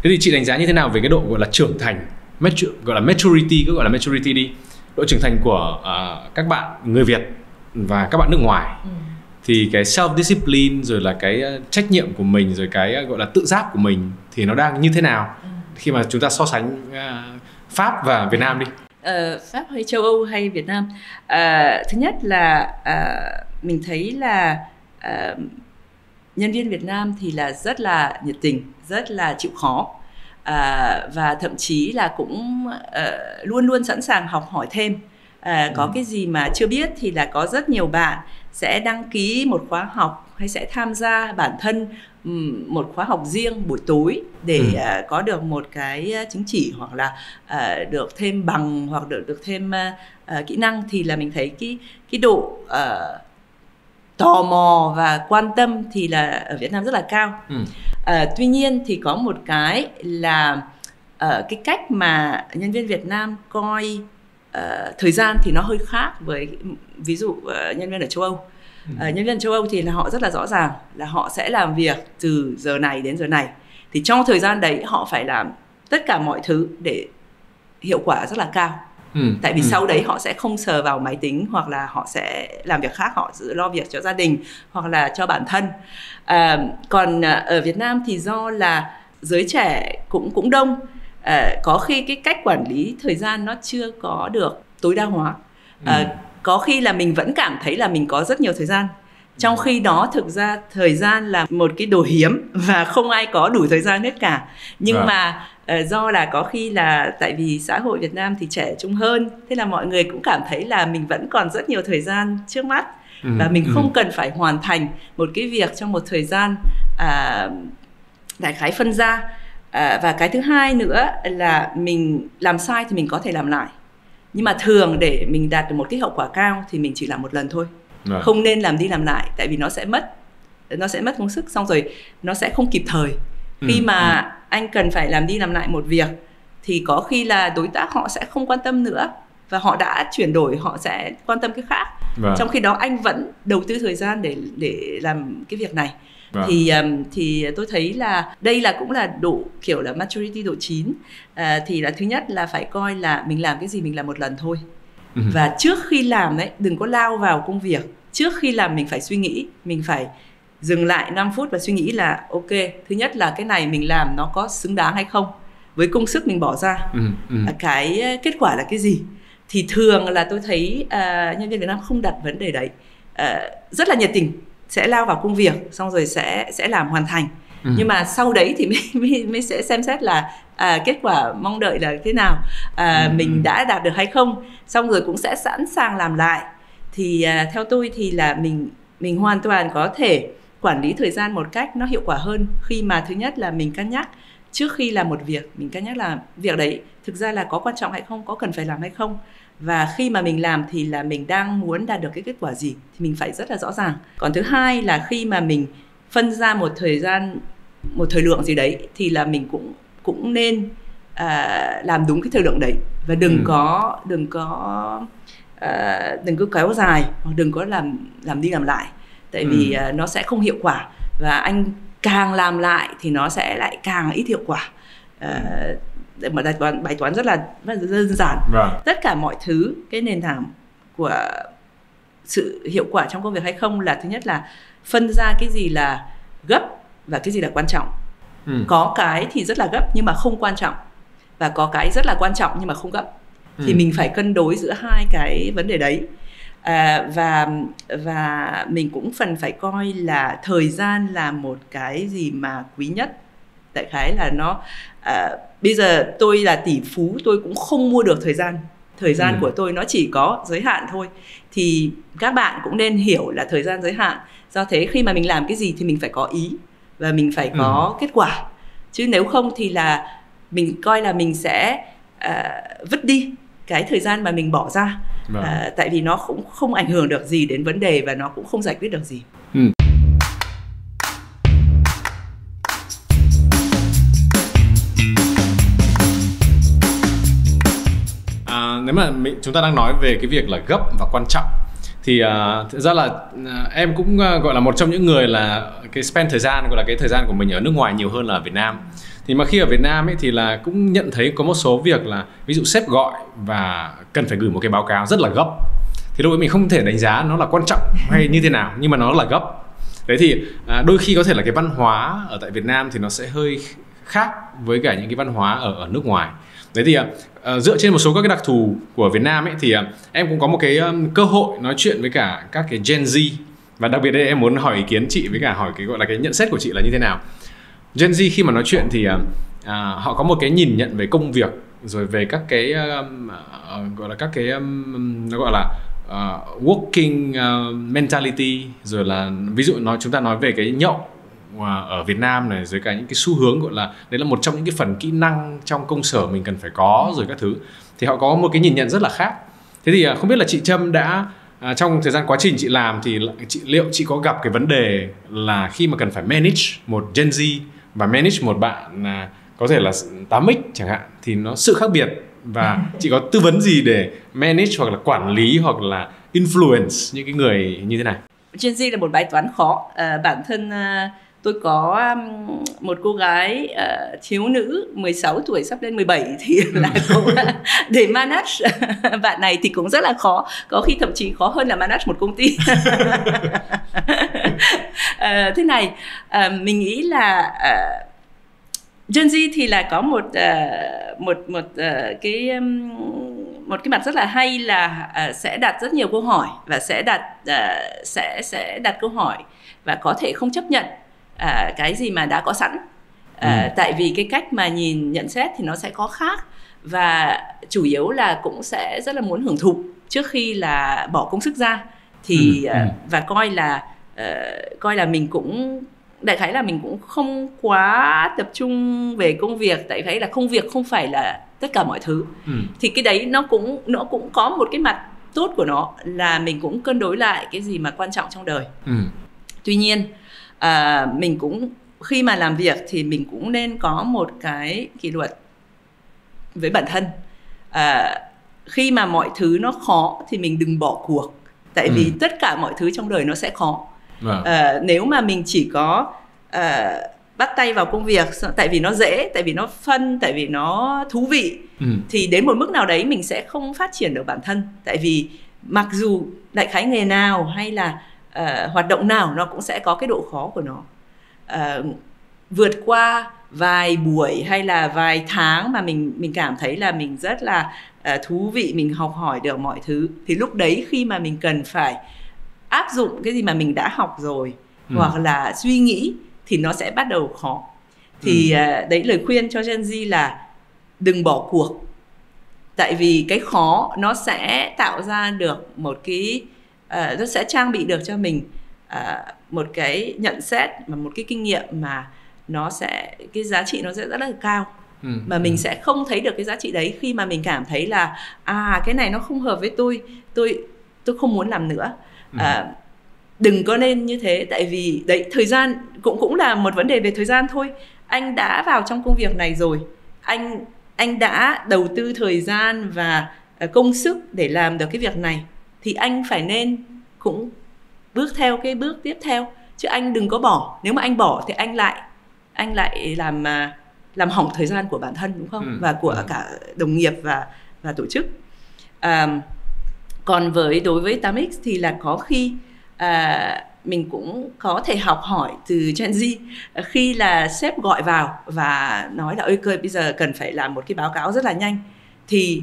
Thế thì chị đánh giá như thế nào về cái độ gọi là trưởng thành, gọi là maturity, cứ gọi là maturity đi, độ trưởng thành của các bạn người Việt và các bạn nước ngoài? Thì cái self-discipline, rồi là cái trách nhiệm của mình, rồi cái gọi là tự giác của mình thì nó đang như thế nào khi mà chúng ta so sánh Pháp và Việt Nam đi? Pháp hay châu Âu hay Việt Nam? Thứ nhất là mình thấy là nhân viên Việt Nam thì là rất là nhiệt tình, rất là chịu khó, và thậm chí là cũng luôn luôn sẵn sàng học hỏi thêm. Có cái gì mà chưa biết thì là có rất nhiều bạn sẽ đăng ký một khóa học hay sẽ tham gia bản thân một khóa học riêng buổi tối để có được một cái chứng chỉ, hoặc là được thêm bằng, hoặc được thêm kỹ năng. Thì là mình thấy cái độ tò mò và quan tâm thì là ở Việt Nam rất là cao. Tuy nhiên thì có một cái là cái cách mà nhân viên Việt Nam coi thời gian thì nó hơi khác với ví dụ nhân viên ở châu Âu. Nhân viên ở châu Âu thì là họ rất là rõ ràng là họ sẽ làm việc từ giờ này đến giờ này, thì trong thời gian đấy họ phải làm tất cả mọi thứ để hiệu quả rất là cao. Tại vì sau đấy họ sẽ không sờ vào máy tính, hoặc là họ sẽ làm việc khác, họ sẽ lo việc cho gia đình hoặc là cho bản thân. Còn ở Việt Nam thì do là giới trẻ cũng đông, có khi cái cách quản lý thời gian nó chưa có được tối đa hóa. Có khi là mình vẫn cảm thấy là mình có rất nhiều thời gian, trong khi đó thực ra thời gian là một cái đồ hiếm và không ai có đủ thời gian hết cả. Nhưng mà do là có khi là tại vì xã hội Việt Nam thì trẻ trung hơn, thế là mọi người cũng cảm thấy là mình vẫn còn rất nhiều thời gian trước mắt, và mình không cần phải hoàn thành một cái việc trong một thời gian đại khái phân ra. Và cái thứ hai nữa là mình làm sai thì mình có thể làm lại, nhưng mà thường để mình đạt được một cái hậu quả cao thì mình chỉ làm một lần thôi. Không nên làm đi làm lại, tại vì nó sẽ mất công sức, xong rồi nó sẽ không kịp thời. Khi mà anh cần phải làm đi làm lại một việc thì có khi là đối tác họ sẽ không quan tâm nữa, và họ đã chuyển đổi, họ sẽ quan tâm cái khác. Trong khi đó anh vẫn đầu tư thời gian để làm cái việc này. Thì tôi thấy là đây là cũng là độ kiểu là maturity, độ chín. Thì là thứ nhất là phải coi là mình làm cái gì mình làm một lần thôi. Và trước khi làm ấy, đừng có lao vào công việc. Trước khi làm mình phải suy nghĩ, mình phải dừng lại 5 phút và suy nghĩ là ok, thứ nhất là cái này mình làm nó có xứng đáng hay không với công sức mình bỏ ra. Cái kết quả là cái gì. Thì thường là tôi thấy nhân viên Việt Nam không đặt vấn đề đấy, rất là nhiệt tình, sẽ lao vào công việc xong rồi sẽ làm hoàn thành. Nhưng mà sau đấy thì mới sẽ xem xét là kết quả mong đợi là thế nào, mình đã đạt được hay không, xong rồi cũng sẽ sẵn sàng làm lại. Thì theo tôi thì là mình hoàn toàn có thể quản lý thời gian một cách nó hiệu quả hơn, khi mà thứ nhất là mình cân nhắc trước khi làm một việc, mình cân nhắc là việc đấy thực ra là có quan trọng hay không, có cần phải làm hay không, và khi mà mình làm thì là mình đang muốn đạt được cái kết quả gì thì mình phải rất là rõ ràng. Còn thứ hai là khi mà mình phân ra một thời lượng gì đấy thì là mình cũng nên làm đúng cái thời lượng đấy, và đừng có kéo dài, hoặc đừng có làm đi làm lại, tại vì nó sẽ không hiệu quả, và anh càng làm lại thì nó sẽ lại càng ít hiệu quả. Một bài toán rất là đơn giản. Tất cả mọi thứ, cái nền tảng của sự hiệu quả trong công việc hay không là thứ nhất là phân ra cái gì là gấp và cái gì là quan trọng. Có cái thì rất là gấp nhưng mà không quan trọng, và có cái rất là quan trọng nhưng mà không gấp. Thì mình phải cân đối giữa hai cái vấn đề đấy. Và mình cũng phần phải coi là thời gian là một cái gì mà quý nhất. Đại khái là nó bây giờ tôi là tỷ phú, tôi cũng không mua được thời gian của tôi nó chỉ có giới hạn thôi. Thì các bạn cũng nên hiểu là thời gian giới hạn, do thế khi mà mình làm cái gì thì mình phải có ý và mình phải có kết quả, chứ nếu không thì là mình coi là mình sẽ vứt đi cái thời gian mà mình bỏ ra. Tại vì nó cũng không ảnh hưởng được gì đến vấn đề và nó cũng không giải quyết được gì. Nếu mà chúng ta đang nói về cái việc là gấp và quan trọng thì thực ra là em cũng gọi là một trong những người là cái spend thời gian, gọi là cái thời gian của mình ở nước ngoài nhiều hơn là ở Việt Nam. Thì mà khi ở Việt Nam ấy thì là cũng nhận thấy có một số việc là ví dụ sếp gọi và cần phải gửi một cái báo cáo rất là gấp, thì lúc ấy mình không thể đánh giá nó là quan trọng hay như thế nào, nhưng mà nó là gấp. Đấy thì đôi khi có thể là cái văn hóa ở tại Việt Nam thì nó sẽ hơi khác với cả những cái văn hóa ở nước ngoài. Đấy thì dựa trên một số các cái đặc thù của Việt Nam ấy thì em cũng có một cái cơ hội nói chuyện với cả các cái Gen Z, và đặc biệt đây em muốn hỏi ý kiến chị với cả hỏi cái gọi là cái nhận xét của chị là như thế nào. Gen Z khi mà nói chuyện thì họ có một cái nhìn nhận về công việc, rồi về các cái gọi là các cái nó gọi là working mentality, rồi là ví dụ chúng ta nói về cái nhậu ở Việt Nam này, rồi cả những cái xu hướng gọi là đấy là một trong những cái phần kỹ năng trong công sở mình cần phải có, rồi các thứ, thì họ có một cái nhìn nhận rất là khác. Thế thì không biết là chị Trâm đã trong thời gian quá trình chị làm thì liệu chị có gặp cái vấn đề là khi mà cần phải manage một Gen Z và manage một bạn có thể là 8X chẳng hạn, thì nó sự khác biệt, và chị có tư vấn gì để manage hoặc là quản lý hoặc là influence những cái người như thế này? Gen Z là một bài toán khó. Bản thân tôi có một cô gái thiếu nữ 16 tuổi sắp lên 17 thì là cũng để manage bạn này thì cũng rất là khó, có khi thậm chí khó hơn là manage một công ty. Thế này, mình nghĩ là Gen Z thì là có một cái mặt rất là hay là sẽ đặt rất nhiều câu hỏi và sẽ đặt câu hỏi và có thể không chấp nhận cái gì mà đã có sẵn. Tại vì cái cách mà nhận xét thì nó sẽ có khác, và chủ yếu là cũng sẽ rất là muốn hưởng thụ trước khi là bỏ công sức ra. Thì và coi là mình cũng đại khái là mình cũng không quá tập trung về công việc, tại thấy là công việc không phải là tất cả mọi thứ. Thì cái đấy nó cũng có một cái mặt tốt của nó là mình cũng cân đối lại cái gì mà quan trọng trong đời. Tuy nhiên mình cũng khi mà làm việc thì mình cũng nên có một cái kỷ luật với bản thân. Khi mà mọi thứ nó khó thì mình đừng bỏ cuộc, tại vì tất cả mọi thứ trong đời nó sẽ khó. Nếu mà mình chỉ có bắt tay vào công việc tại vì nó dễ, tại vì nó fun, tại vì nó thú vị, thì đến một mức nào đấy mình sẽ không phát triển được bản thân. Tại vì mặc dù đại khái nghề nào hay là hoạt động nào nó cũng sẽ có cái độ khó của nó. Vượt qua vài buổi hay là vài tháng mà mình cảm thấy là mình rất là thú vị, mình học hỏi được mọi thứ, thì lúc đấy khi mà mình cần phải áp dụng cái gì mà mình đã học rồi hoặc là suy nghĩ thì nó sẽ bắt đầu khó. Thì đấy, lời khuyên cho Gen Z là đừng bỏ cuộc. Tại vì cái khó nó sẽ tạo ra được một cái nó sẽ trang bị được cho mình một cái nhận xét và một cái kinh nghiệm mà nó sẽ, cái giá trị nó sẽ rất là cao. Mà mình sẽ không thấy được cái giá trị đấy khi mà mình cảm thấy là cái này nó không hợp với tôi không muốn làm nữa. Đừng có nên như thế, tại vì đấy, thời gian cũng là một vấn đề về thời gian thôi. Anh đã vào trong công việc này rồi, anh đã đầu tư thời gian và công sức để làm được cái việc này, thì anh phải nên cũng bước theo cái bước tiếp theo, chứ anh đừng có bỏ. Nếu mà anh bỏ thì anh lại làm hỏng thời gian của bản thân, đúng không? Và của cả đồng nghiệp và tổ chức. Còn đối với 8X thì là có khi mình cũng có thể học hỏi từ Gen Z. Khi là sếp gọi vào và nói là ơi cơ, bây giờ cần phải làm một cái báo cáo rất là nhanh, thì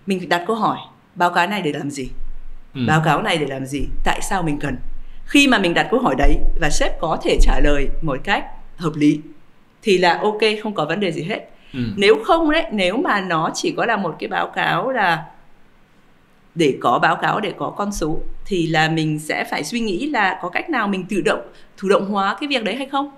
mình phải đặt câu hỏi, báo cáo này để làm gì? Báo cáo này để làm gì? Tại sao mình cần? Khi mà mình đặt câu hỏi đấy và sếp có thể trả lời một cách hợp lý thì là ok, không có vấn đề gì hết. Nếu không đấy, nếu mà nó chỉ có là một cái báo cáo là để có báo cáo, để có con số, thì là mình sẽ phải suy nghĩ là có cách nào mình thủ động hóa cái việc đấy hay không?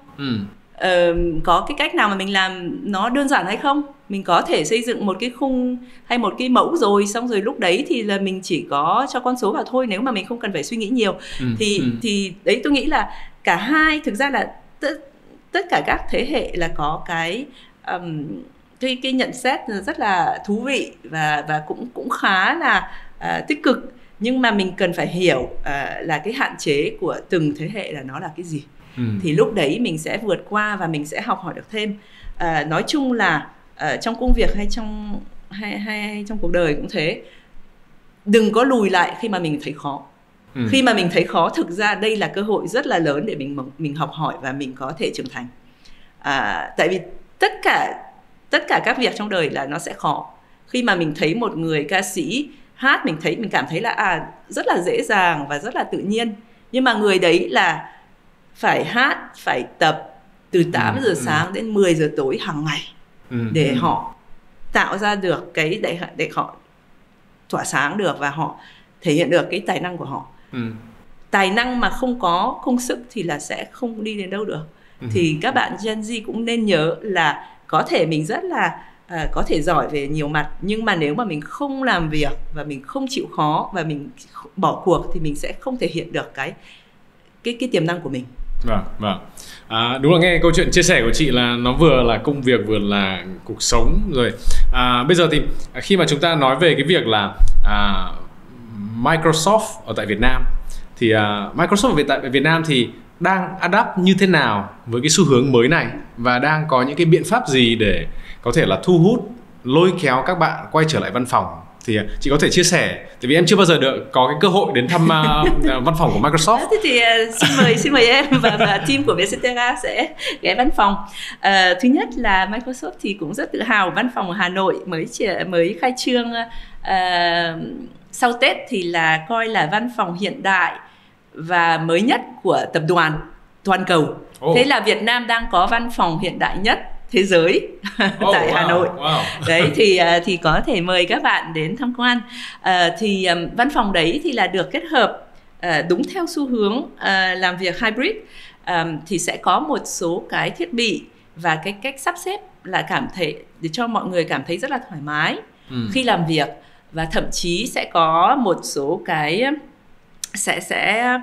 Có cái cách nào mà mình làm nó đơn giản hay không? Mình có thể xây dựng một cái khung hay một cái mẫu rồi, xong rồi lúc đấy thì là mình chỉ có cho con số vào thôi, nếu mà mình không cần phải suy nghĩ nhiều. Thì đấy, tôi nghĩ là cả hai, thực ra là tất cả các thế hệ là có cái nhận xét rất là thú vị và cũng khá là tích cực, nhưng mà mình cần phải hiểu là cái hạn chế của từng thế hệ là nó là cái gì. Thì lúc đấy mình sẽ vượt qua và mình sẽ học hỏi được thêm. Nói chung là trong công việc hay trong cuộc đời cũng thế, đừng có lùi lại khi mà mình thấy khó. Khi mà mình thấy khó, thực ra đây là cơ hội rất là lớn để mình học hỏi và mình có thể trưởng thành. Tại vì tất cả các việc trong đời là nó sẽ khó. Khi mà mình thấy một người ca sĩ hát, mình cảm thấy là rất là dễ dàng và rất là tự nhiên, nhưng mà người đấy là phải hát, phải tập từ 8 giờ sáng đến 10 giờ tối hàng ngày để họ tạo ra được cái để họ tỏa sáng được và họ thể hiện được cái tài năng của họ. Tài năng mà không có công sức thì là sẽ không đi đến đâu được. Thì các bạn Gen Z cũng nên nhớ là có thể mình rất là có thể giỏi về nhiều mặt, nhưng mà nếu mà mình không làm việc và mình không chịu khó và mình bỏ cuộc thì mình sẽ không thể hiện được cái tiềm năng của mình. Vâng. Đúng là nghe câu chuyện chia sẻ của chị là nó vừa là công việc vừa là cuộc sống rồi. Bây giờ thì khi mà chúng ta nói về cái việc là Microsoft ở tại Việt Nam, thì Microsoft tại Việt Nam thì đang adapt như thế nào với cái xu hướng mới này và đang có những cái biện pháp gì để có thể là thu hút, lôi kéo các bạn quay trở lại văn phòng. Thì chị có thể chia sẻ, tại vì em chưa bao giờ được có cái cơ hội đến thăm văn phòng của Microsoft. Thế thì xin mời em và team của Vietcetera sẽ ghé văn phòng. Thứ nhất là Microsoft thì cũng rất tự hào văn phòng ở Hà Nội mới khai trương sau Tết, thì là coi là văn phòng hiện đại và mới nhất của tập đoàn toàn cầu. Thế là Việt Nam đang có văn phòng hiện đại nhất thế giới tại Hà Nội. Đấy thì có thể mời các bạn đến tham quan. Thì văn phòng đấy thì là được kết hợp đúng theo xu hướng làm việc hybrid, thì sẽ có một số cái thiết bị và cái cách sắp xếp là cảm thấy để cho mọi người cảm thấy rất là thoải mái khi làm việc, và thậm chí sẽ có một số cái sẽ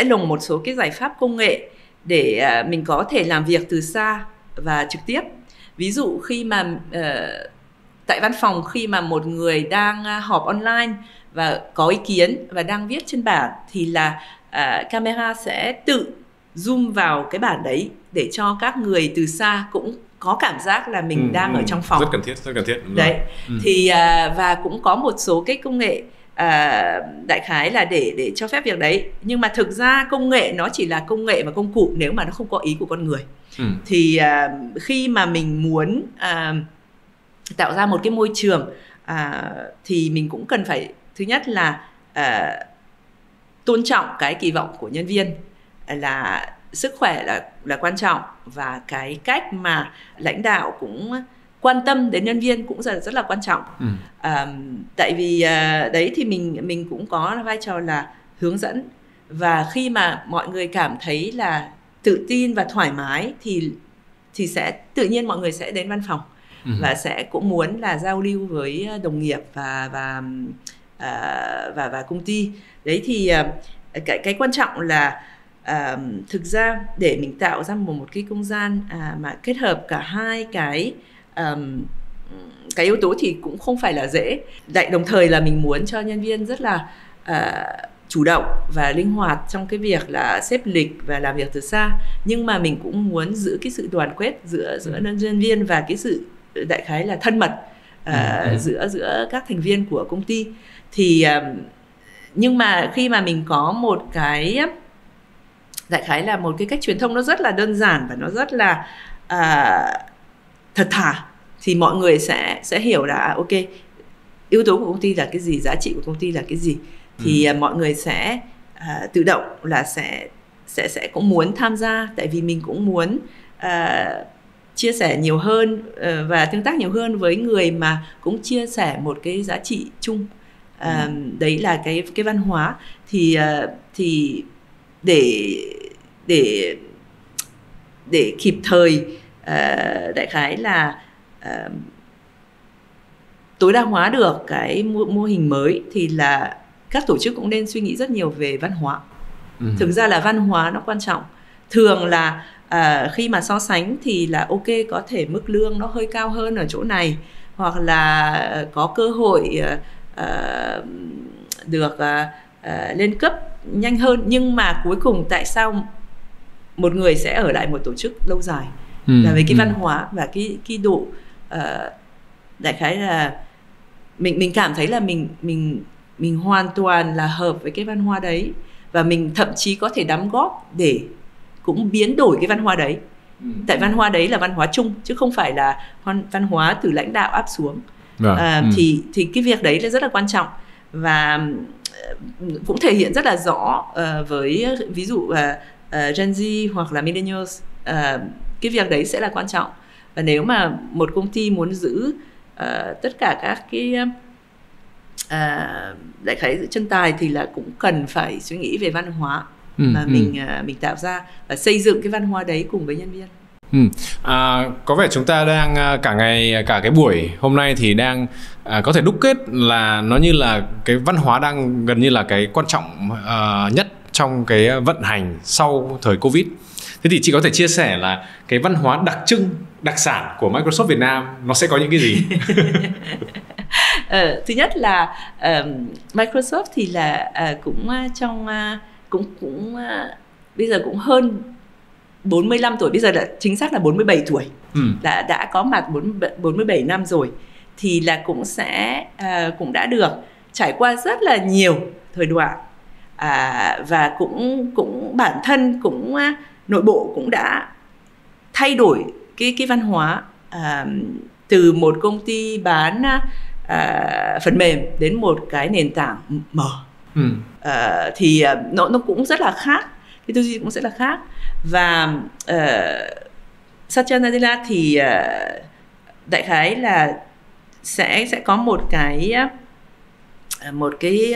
lồng một số cái giải pháp công nghệ để mình có thể làm việc từ xa và trực tiếp. Ví dụ khi mà tại văn phòng, khi mà một người đang họp online và có ý kiến và đang viết trên bảng, thì là camera sẽ tự zoom vào cái bảng đấy để cho các người từ xa cũng có cảm giác là mình đang ở trong phòng. Rất cần thiết. Đấy. Thì và cũng có một số cái công nghệ đại khái là để cho phép việc đấy, nhưng mà thực ra công nghệ nó chỉ là công nghệ và công cụ nếu mà nó không có ý của con người. Thì khi mà mình muốn tạo ra một cái môi trường thì mình cũng cần phải, thứ nhất là tôn trọng cái kỳ vọng của nhân viên, là sức khỏe là quan trọng, và cái cách mà lãnh đạo cũng quan tâm đến nhân viên cũng rất là quan trọng. Tại vì đấy thì mình cũng có vai trò là hướng dẫn, và khi mà mọi người cảm thấy là tự tin và thoải mái thì sẽ tự nhiên mọi người sẽ đến văn phòng và sẽ cũng muốn là giao lưu với đồng nghiệp và công ty. Đấy thì cái quan trọng là thực ra để mình tạo ra một cái không gian mà kết hợp cả hai cái yếu tố thì cũng không phải là dễ. Đồng thời là mình muốn cho nhân viên rất là chủ động và linh hoạt trong cái việc là xếp lịch và làm việc từ xa, nhưng mà mình cũng muốn giữ cái sự đoàn kết giữa nhân viên và cái sự đại khái là thân mật giữa các thành viên của công ty. Thì nhưng mà khi mà mình có một cái đại khái là một cái cách truyền thông nó rất là đơn giản và nó rất là thật thà, thì mọi người sẽ hiểu là ok, yếu tố của công ty là cái gì, giá trị của công ty là cái gì, thì mọi người sẽ tự động là sẽ cũng muốn tham gia, tại vì mình cũng muốn chia sẻ nhiều hơn và tương tác nhiều hơn với người mà cũng chia sẻ một cái giá trị chung. Đấy là cái văn hóa. Thì để kịp thời đại khái là tối đa hóa được cái mô hình mới, thì là các tổ chức cũng nên suy nghĩ rất nhiều về văn hóa. Thực ra là văn hóa nó quan trọng. Thường là khi mà so sánh thì là ok, có thể mức lương nó hơi cao hơn ở chỗ này, hoặc là có cơ hội được lên cấp nhanh hơn, nhưng mà cuối cùng tại sao một người sẽ ở lại một tổ chức lâu dài là về cái văn hóa và cái độ đại khái là mình cảm thấy là mình hoàn toàn là hợp với cái văn hóa đấy, và mình thậm chí có thể đóng góp để cũng biến đổi cái văn hóa đấy. Tại văn hóa đấy là văn hóa chung chứ không phải là văn hóa từ lãnh đạo áp xuống. Thì cái việc đấy là rất là quan trọng, và cũng thể hiện rất là rõ với ví dụ Gen Z hoặc là Millennials. Cái việc đấy sẽ là quan trọng, và nếu mà một công ty muốn giữ tất cả các cái đại khái giữ chân tài thì là cũng cần phải suy nghĩ về văn hóa mà mình tạo ra và xây dựng cái văn hóa đấy cùng với nhân viên. Có vẻ chúng ta đang cả cái buổi hôm nay thì đang có thể đúc kết là nó như là cái văn hóa đang gần như là cái quan trọng nhất trong cái vận hành sau thời Covid. Thế thì chị có thể chia sẻ là cái văn hóa đặc trưng, đặc sản của Microsoft Việt Nam nó sẽ có những cái gì? Thứ nhất là Microsoft thì là cũng bây giờ cũng hơn 45 tuổi, bây giờ là chính xác là 47 tuổi, đã có mặt 47 năm rồi, thì là cũng đã được trải qua rất là nhiều thời đoạn, và cũng bản thân cũng nội bộ cũng đã thay đổi cái văn hóa, từ một công ty bán phần mềm đến một cái nền tảng mở. Thì nó cũng rất là khác, cái tư duy cũng rất là khác. Và Satya Nadella thì đại khái là sẽ có một cái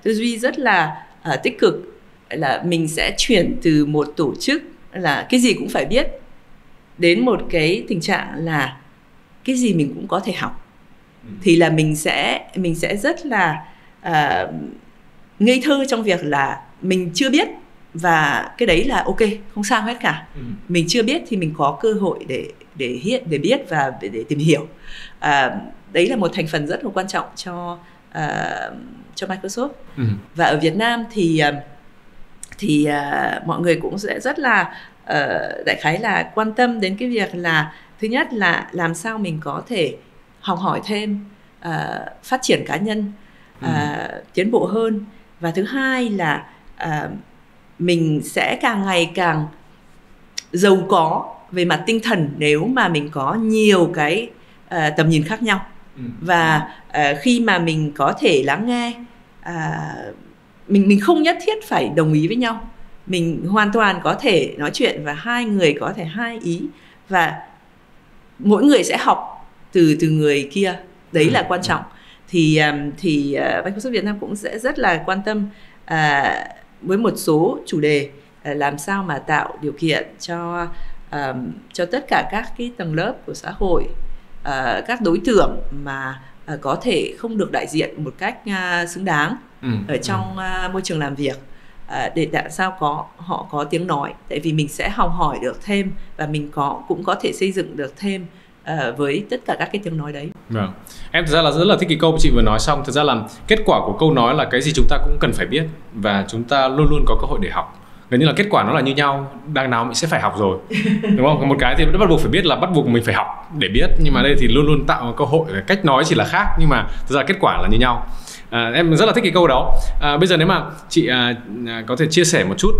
tư duy rất là tích cực, là mình sẽ chuyển từ một tổ chức là cái gì cũng phải biết đến một cái tình trạng là cái gì mình cũng có thể học. Thì là mình sẽ rất là ngây thơ trong việc là mình chưa biết, và cái đấy là ok, không sao hết cả. Mình chưa biết thì mình có cơ hội để biết và để tìm hiểu. Đấy là một thành phần rất là quan trọng cho Microsoft. Và ở Việt Nam thì mọi người cũng sẽ rất là đại khái là quan tâm đến cái việc là thứ nhất là làm sao mình có thể học hỏi thêm, phát triển cá nhân, tiến bộ hơn. Và thứ hai là mình sẽ càng ngày càng giàu có về mặt tinh thần nếu mà mình có nhiều cái tầm nhìn khác nhau. Và khi mà mình có thể lắng nghe, mình không nhất thiết phải đồng ý với nhau, mình hoàn toàn có thể nói chuyện và hai người có thể hai ý, và mỗi người sẽ học từ người kia. Đấy là quan trọng. Thì Microsoft Việt Nam cũng sẽ rất là quan tâm với một số chủ đề, làm sao mà tạo điều kiện cho tất cả các cái tầng lớp của xã hội, các đối tượng mà có thể không được đại diện một cách xứng đáng ở trong môi trường làm việc, để tại sao họ có tiếng nói. Tại vì mình sẽ học hỏi được thêm, và mình cũng có thể xây dựng được thêm với tất cả các cái tiếng nói đấy. Vâng. Em thực ra là rất là thích cái câu chị vừa nói xong. Thực ra là kết quả của câu nói là cái gì chúng ta cũng cần phải biết, và chúng ta luôn luôn có cơ hội để học. Gần như là kết quả nó là như nhau, đằng nào mình sẽ phải học rồi, đúng không? Một cái thì bắt buộc phải biết là bắt buộc mình phải học để biết, nhưng mà đây thì luôn luôn tạo cơ hội, cách nói chỉ là khác, nhưng mà thực ra kết quả là như nhau. Em rất là thích cái câu đó. Bây giờ nếu mà chị có thể chia sẻ một chút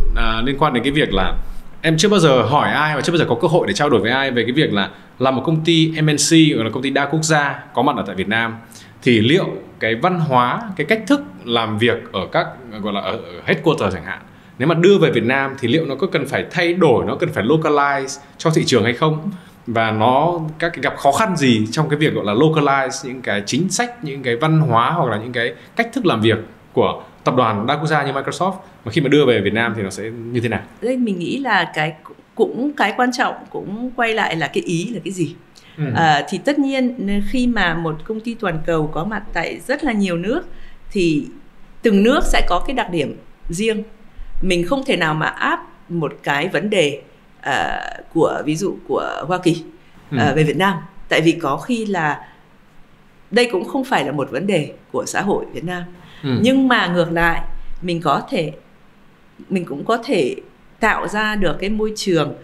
liên quan đến cái việc là em chưa bao giờ hỏi ai và chưa bao giờ có cơ hội để trao đổi với ai về cái việc là làm một công ty MNC hoặc là công ty đa quốc gia có mặt ở tại Việt Nam, thì liệu cái văn hóa, cái cách thức làm việc ở các gọi là ở headquarter chẳng hạn, nếu mà đưa về Việt Nam thì liệu nó có cần phải thay đổi, nó cần phải localize cho thị trường hay không, và nó gặp khó khăn gì trong cái việc gọi là localize những cái chính sách, những cái văn hóa hoặc là những cái cách thức làm việc của tập đoàn đa quốc gia như Microsoft, mà khi mà đưa về Việt Nam thì nó sẽ như thế nào? Đây mình nghĩ là cái quan trọng cũng quay lại là cái ý là cái gì. Thì tất nhiên khi mà một công ty toàn cầu có mặt tại rất là nhiều nước thì từng nước sẽ có cái đặc điểm riêng. Mình không thể nào mà áp một cái vấn đề ví dụ của Hoa Kỳ về Việt Nam, tại vì có khi là đây cũng không phải là một vấn đề của xã hội Việt Nam. Nhưng mà ngược lại, mình cũng có thể tạo ra được cái môi trường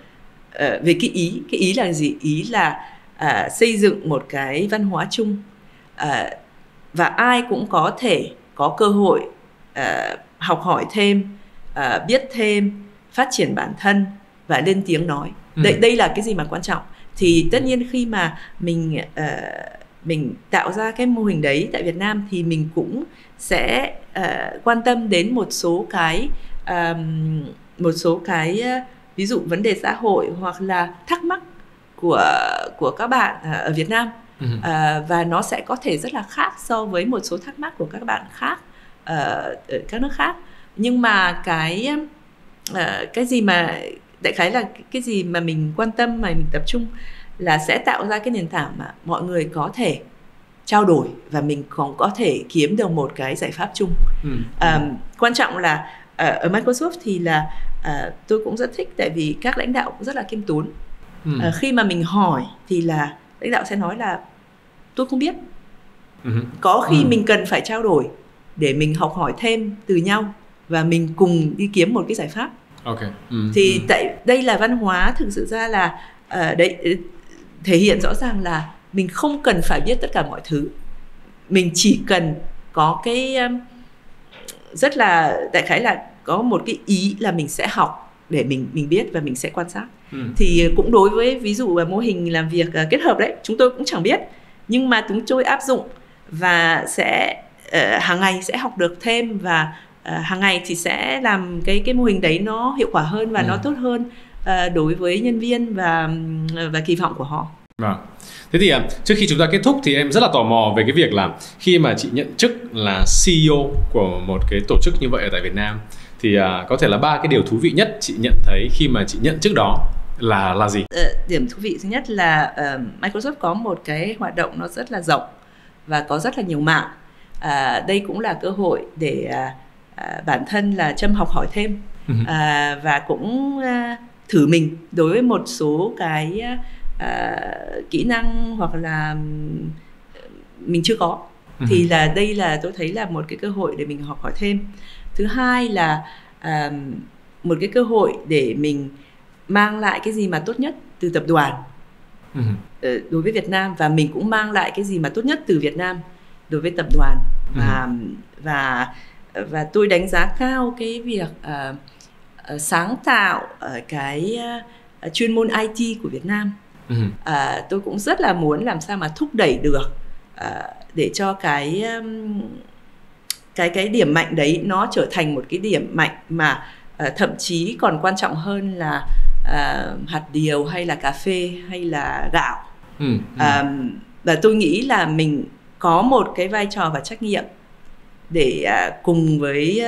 về cái ý là gì? Ý là xây dựng một cái văn hóa chung, và ai cũng có thể có cơ hội học hỏi thêm, biết thêm, phát triển bản thân và lên tiếng nói. Đây là cái gì mà quan trọng. Thì tất nhiên khi mà mình tạo ra cái mô hình đấy tại Việt Nam thì mình cũng sẽ quan tâm đến một số cái ví dụ vấn đề xã hội hoặc là thắc mắc của các bạn ở Việt Nam. Và nó sẽ có thể rất là khác so với một số thắc mắc của các bạn khác ở các nước khác. Nhưng mà cái gì mà đại khái là cái gì mà mình quan tâm, mà mình tập trung là sẽ tạo ra cái nền tảng mà mọi người có thể trao đổi và mình còn có thể kiếm được một cái giải pháp chung. Quan trọng là ở Microsoft thì là tôi cũng rất thích, tại vì các lãnh đạo cũng rất là khiêm tốn. Khi mà mình hỏi thì là lãnh đạo sẽ nói là tôi không biết. Có khi mình cần phải trao đổi để mình học hỏi thêm từ nhau và mình cùng đi kiếm một cái giải pháp. Ok. Thì tại đây là văn hóa thực sự ra là đấy thể hiện rõ ràng là mình không cần phải biết tất cả mọi thứ, mình chỉ cần có cái rất là đại khái là có một cái ý là mình sẽ học để mình biết và mình sẽ quan sát. Thì cũng đối với ví dụ mô hình làm việc kết hợp đấy, chúng tôi cũng chẳng biết, nhưng mà chúng tôi áp dụng và sẽ hàng ngày sẽ học được thêm, và hàng ngày thì sẽ làm cái mô hình đấy nó hiệu quả hơn và nó tốt hơn đối với nhân viên và kỳ vọng của họ. Vâng. Thế thì trước khi chúng ta kết thúc thì em rất là tò mò về cái việc là khi mà chị nhận chức là CEO của một cái tổ chức như vậy ở tại Việt Nam thì có thể là 3 cái điều thú vị nhất chị nhận thấy khi mà chị nhận chức đó là gì? Điểm thú vị thứ nhất là Microsoft có một cái hoạt động nó rất là rộng và có rất là nhiều mạng. Đây cũng là cơ hội để bản thân là Trâm học hỏi thêm và cũng thử mình đối với một số cái kỹ năng hoặc là mình chưa có. Thì là đây là tôi thấy là một cái cơ hội để mình học hỏi thêm. Thứ hai là một cái cơ hội để mình mang lại cái gì mà tốt nhất từ tập đoàn đối với Việt Nam, và mình cũng mang lại cái gì mà tốt nhất từ Việt Nam đối với tập đoàn. Và tôi đánh giá cao cái việc sáng tạo cái chuyên môn IT của Việt Nam. Tôi cũng rất là muốn làm sao mà thúc đẩy được để cho cái điểm mạnh đấy nó trở thành một cái điểm mạnh mà thậm chí còn quan trọng hơn là hạt điều hay là cà phê hay là gạo. Và tôi nghĩ là mình có một cái vai trò và trách nhiệm để cùng với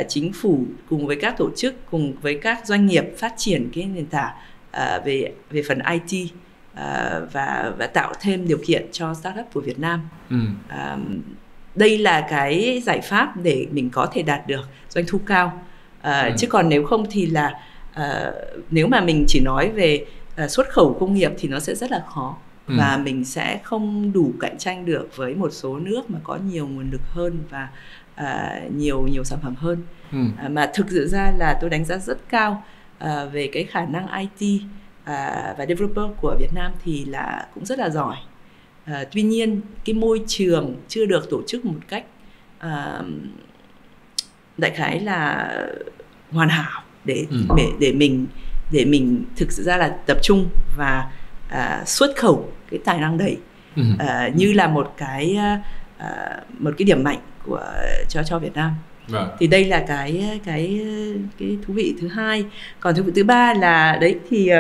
chính phủ, cùng với các tổ chức, cùng với các doanh nghiệp phát triển cái nền tảng về phần IT và tạo thêm điều kiện cho startup của Việt Nam. Đây là cái giải pháp để mình có thể đạt được doanh thu cao. Chứ còn nếu không thì là nếu mà mình chỉ nói về xuất khẩu công nghiệp thì nó sẽ rất là khó. Và mình sẽ không đủ cạnh tranh được với một số nước mà có nhiều nguồn lực hơn và nhiều sản phẩm hơn. Mà thực sự ra là tôi đánh giá rất cao về cái khả năng IT và developer của Việt Nam thì là cũng rất là giỏi. Tuy nhiên cái môi trường chưa được tổ chức một cách đại khái là hoàn hảo để mình thực sự ra là tập trung và xuất khẩu cái tài năng đấy như là một cái điểm mạnh cho Việt Nam. Thì đây là cái thú vị thứ hai. Còn thú vị thứ ba là đấy thì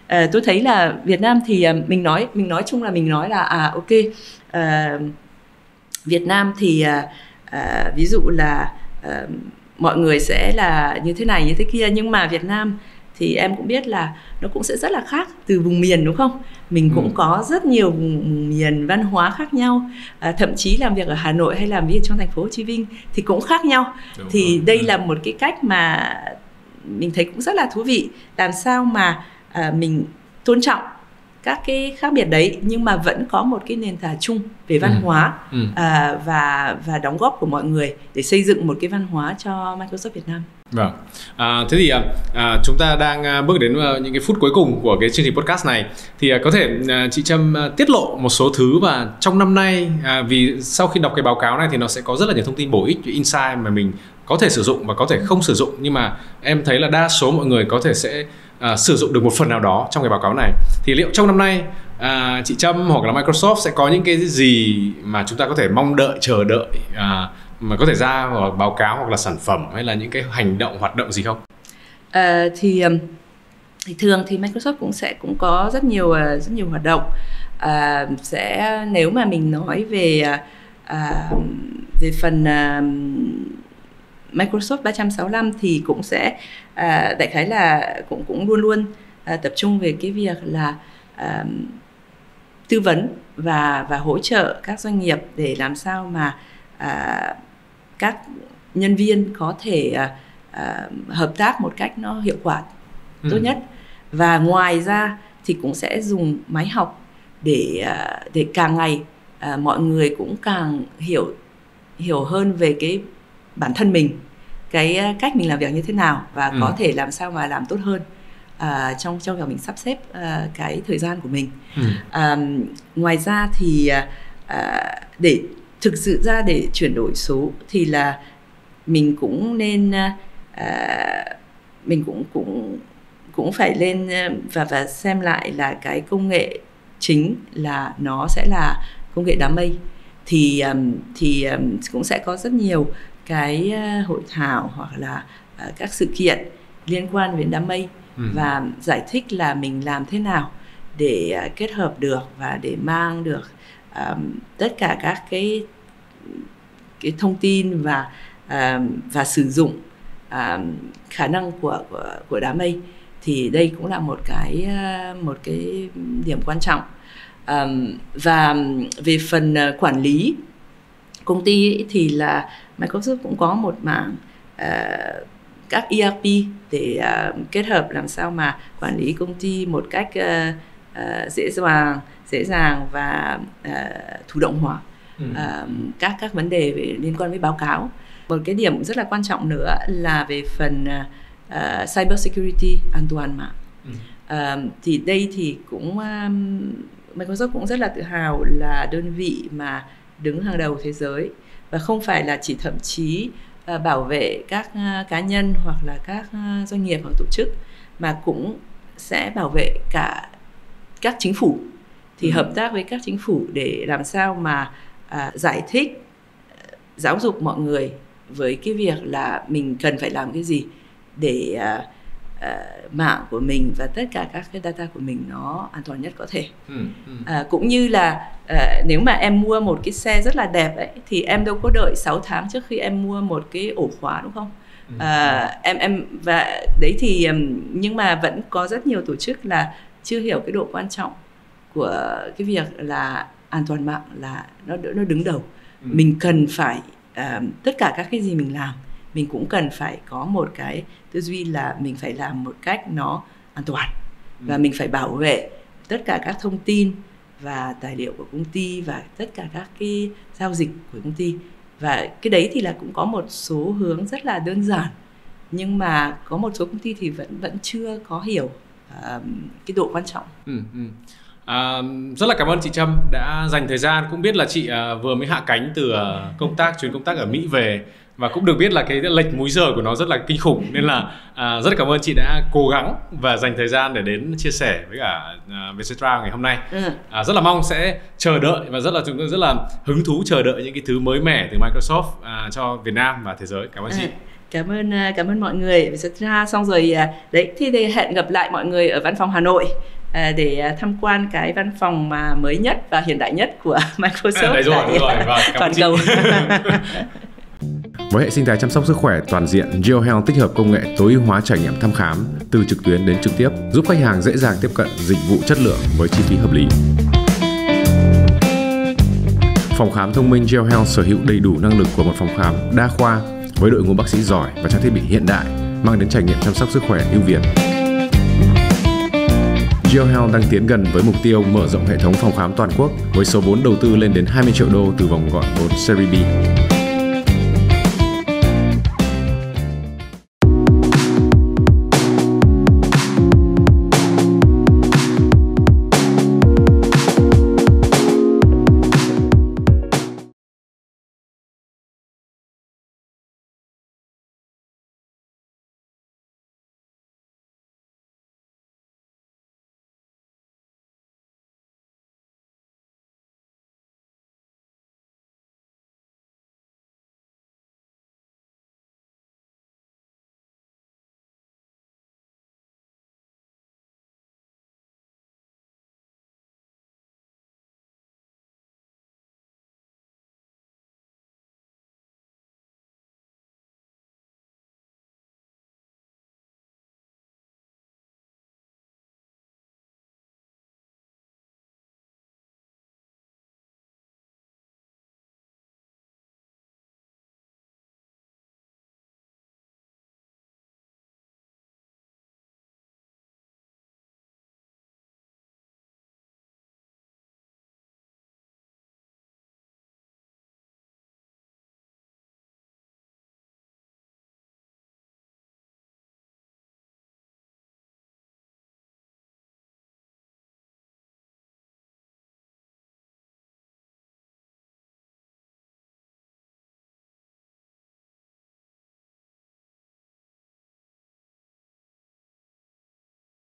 tôi thấy là Việt Nam thì mình nói chung là mình nói là ok, Việt Nam thì ví dụ là mọi người sẽ là như thế này như thế kia, nhưng mà Việt Nam thì em cũng biết là nó cũng sẽ rất là khác từ vùng miền, đúng không? Mình cũng có rất nhiều vùng miền văn hóa khác nhau, thậm chí làm việc ở Hà Nội hay làm việc trong thành phố Hồ Chí Minh thì cũng khác nhau. Đúng thì rồi. Đây là một cái cách mà mình thấy cũng rất là thú vị, làm sao mà mình tôn trọng các cái khác biệt đấy nhưng mà vẫn có một cái nền tảng chung về văn hóa và đóng góp của mọi người để xây dựng một cái văn hóa cho Microsoft Việt Nam. Vâng. Thế thì chúng ta đang bước đến những cái phút cuối cùng của cái chương trình podcast này, thì có thể chị Trâm tiết lộ một số thứ và trong năm nay, vì sau khi đọc cái báo cáo này thì nó sẽ có rất là nhiều thông tin bổ ích, insight mà mình có thể sử dụng và có thể không sử dụng, nhưng mà em thấy là đa số mọi người có thể sẽ sử dụng được một phần nào đó trong cái báo cáo này. Thì liệu trong năm nay chị Trâm hoặc là Microsoft sẽ có những cái gì mà chúng ta có thể mong đợi, chờ đợi mà có thể ra vào báo cáo hoặc là sản phẩm hay là những cái hành động, hoạt động gì không? Thì thường thì Microsoft cũng có rất nhiều hoạt động. Nếu mà mình nói về phần Microsoft 365 thì cũng sẽ đại khái là cũng luôn luôn tập trung về cái việc là tư vấn và hỗ trợ các doanh nghiệp để làm sao mà các nhân viên có thể hợp tác một cách nó hiệu quả tốt nhất. Và ngoài ra thì cũng sẽ dùng máy học để càng ngày mọi người cũng càng hiểu hơn về cái bản thân mình, cái cách mình làm việc như thế nào và có thể làm sao mà làm tốt hơn trong việc mình sắp xếp cái thời gian của mình. Ngoài ra thì để thực sự ra để chuyển đổi số thì là mình cũng nên mình cũng phải lên và xem lại là cái công nghệ chính là nó sẽ là công nghệ đám mây. Thì cũng sẽ có rất nhiều cái hội thảo hoặc là các sự kiện liên quan đến đám mây và giải thích là mình làm thế nào để kết hợp được và để mang được tất cả các cái thông tin và sử dụng khả năng của đám mây. Thì đây cũng là một cái điểm quan trọng. Và về phần quản lý công ty ấy, thì là Microsoft cũng có một mảng các ERP để kết hợp làm sao mà quản lý công ty một cách dễ dàng và thụ động hóa các vấn đề liên quan với báo cáo. Một cái điểm rất là quan trọng nữa là về phần cyber security, an toàn mạng. Thì đây thì cũng Microsoft cũng rất là tự hào là đơn vị mà đứng hàng đầu thế giới, và không phải là chỉ thậm chí bảo vệ các cá nhân hoặc là các doanh nghiệp hoặc tổ chức, mà cũng sẽ bảo vệ cả các chính phủ. Thì hợp tác với các chính phủ để làm sao mà giải thích, giáo dục mọi người với cái việc là mình cần phải làm cái gì để mạng của mình và tất cả các cái data của mình nó an toàn nhất có thể. Cũng như là nếu mà em mua một cái xe rất là đẹp ấy, thì em đâu có đợi 6 tháng trước khi em mua một cái ổ khóa, đúng không? Em và đấy thì nhưng mà vẫn có rất nhiều tổ chức là chưa hiểu cái độ quan trọng của cái việc là an toàn mạng là nó đứng đầu. Mình cần phải tất cả các cái gì mình làm, mình cũng cần phải có một cái tư duy là mình phải làm một cách nó an toàn, và mình phải bảo vệ tất cả các thông tin và tài liệu của công ty và tất cả các cái giao dịch của công ty. Và cái đấy thì là cũng có một số hướng rất là đơn giản, nhưng mà có một số công ty thì vẫn chưa có hiểu cái độ quan trọng. Rất là cảm ơn chị Trâm đã dành thời gian. Cũng biết là chị vừa mới hạ cánh từ chuyến công tác ở Mỹ về, và cũng được biết là cái lệch múi giờ của nó rất là kinh khủng, nên là rất là cảm ơn chị đã cố gắng và dành thời gian để đến chia sẻ với cả Vietcetera ngày hôm nay. Rất là mong sẽ chờ đợi và chúng tôi rất là hứng thú chờ đợi những cái thứ mới mẻ từ Microsoft cho Việt Nam và thế giới. Cảm ơn chị. Cảm ơn mọi người. Vietcetera xong rồi đấy thì hẹn gặp lại mọi người ở văn phòng Hà Nội để tham quan cái văn phòng mà mới nhất và hiện đại nhất của Microsoft rồi, toàn cầu. Với hệ sinh thái chăm sóc sức khỏe toàn diện, GeoHealth tích hợp công nghệ tối ưu hóa trải nghiệm thăm khám từ trực tuyến đến trực tiếp, giúp khách hàng dễ dàng tiếp cận dịch vụ chất lượng với chi phí hợp lý. Phòng khám thông minh GeoHealth sở hữu đầy đủ năng lực của một phòng khám đa khoa với đội ngũ bác sĩ giỏi và trang thiết bị hiện đại, mang đến trải nghiệm chăm sóc sức khỏe ưu việt. GeoHealth đang tiến gần với mục tiêu mở rộng hệ thống phòng khám toàn quốc với số vốn đầu tư lên đến 20 triệu đô từ vòng gọi vốn Series B.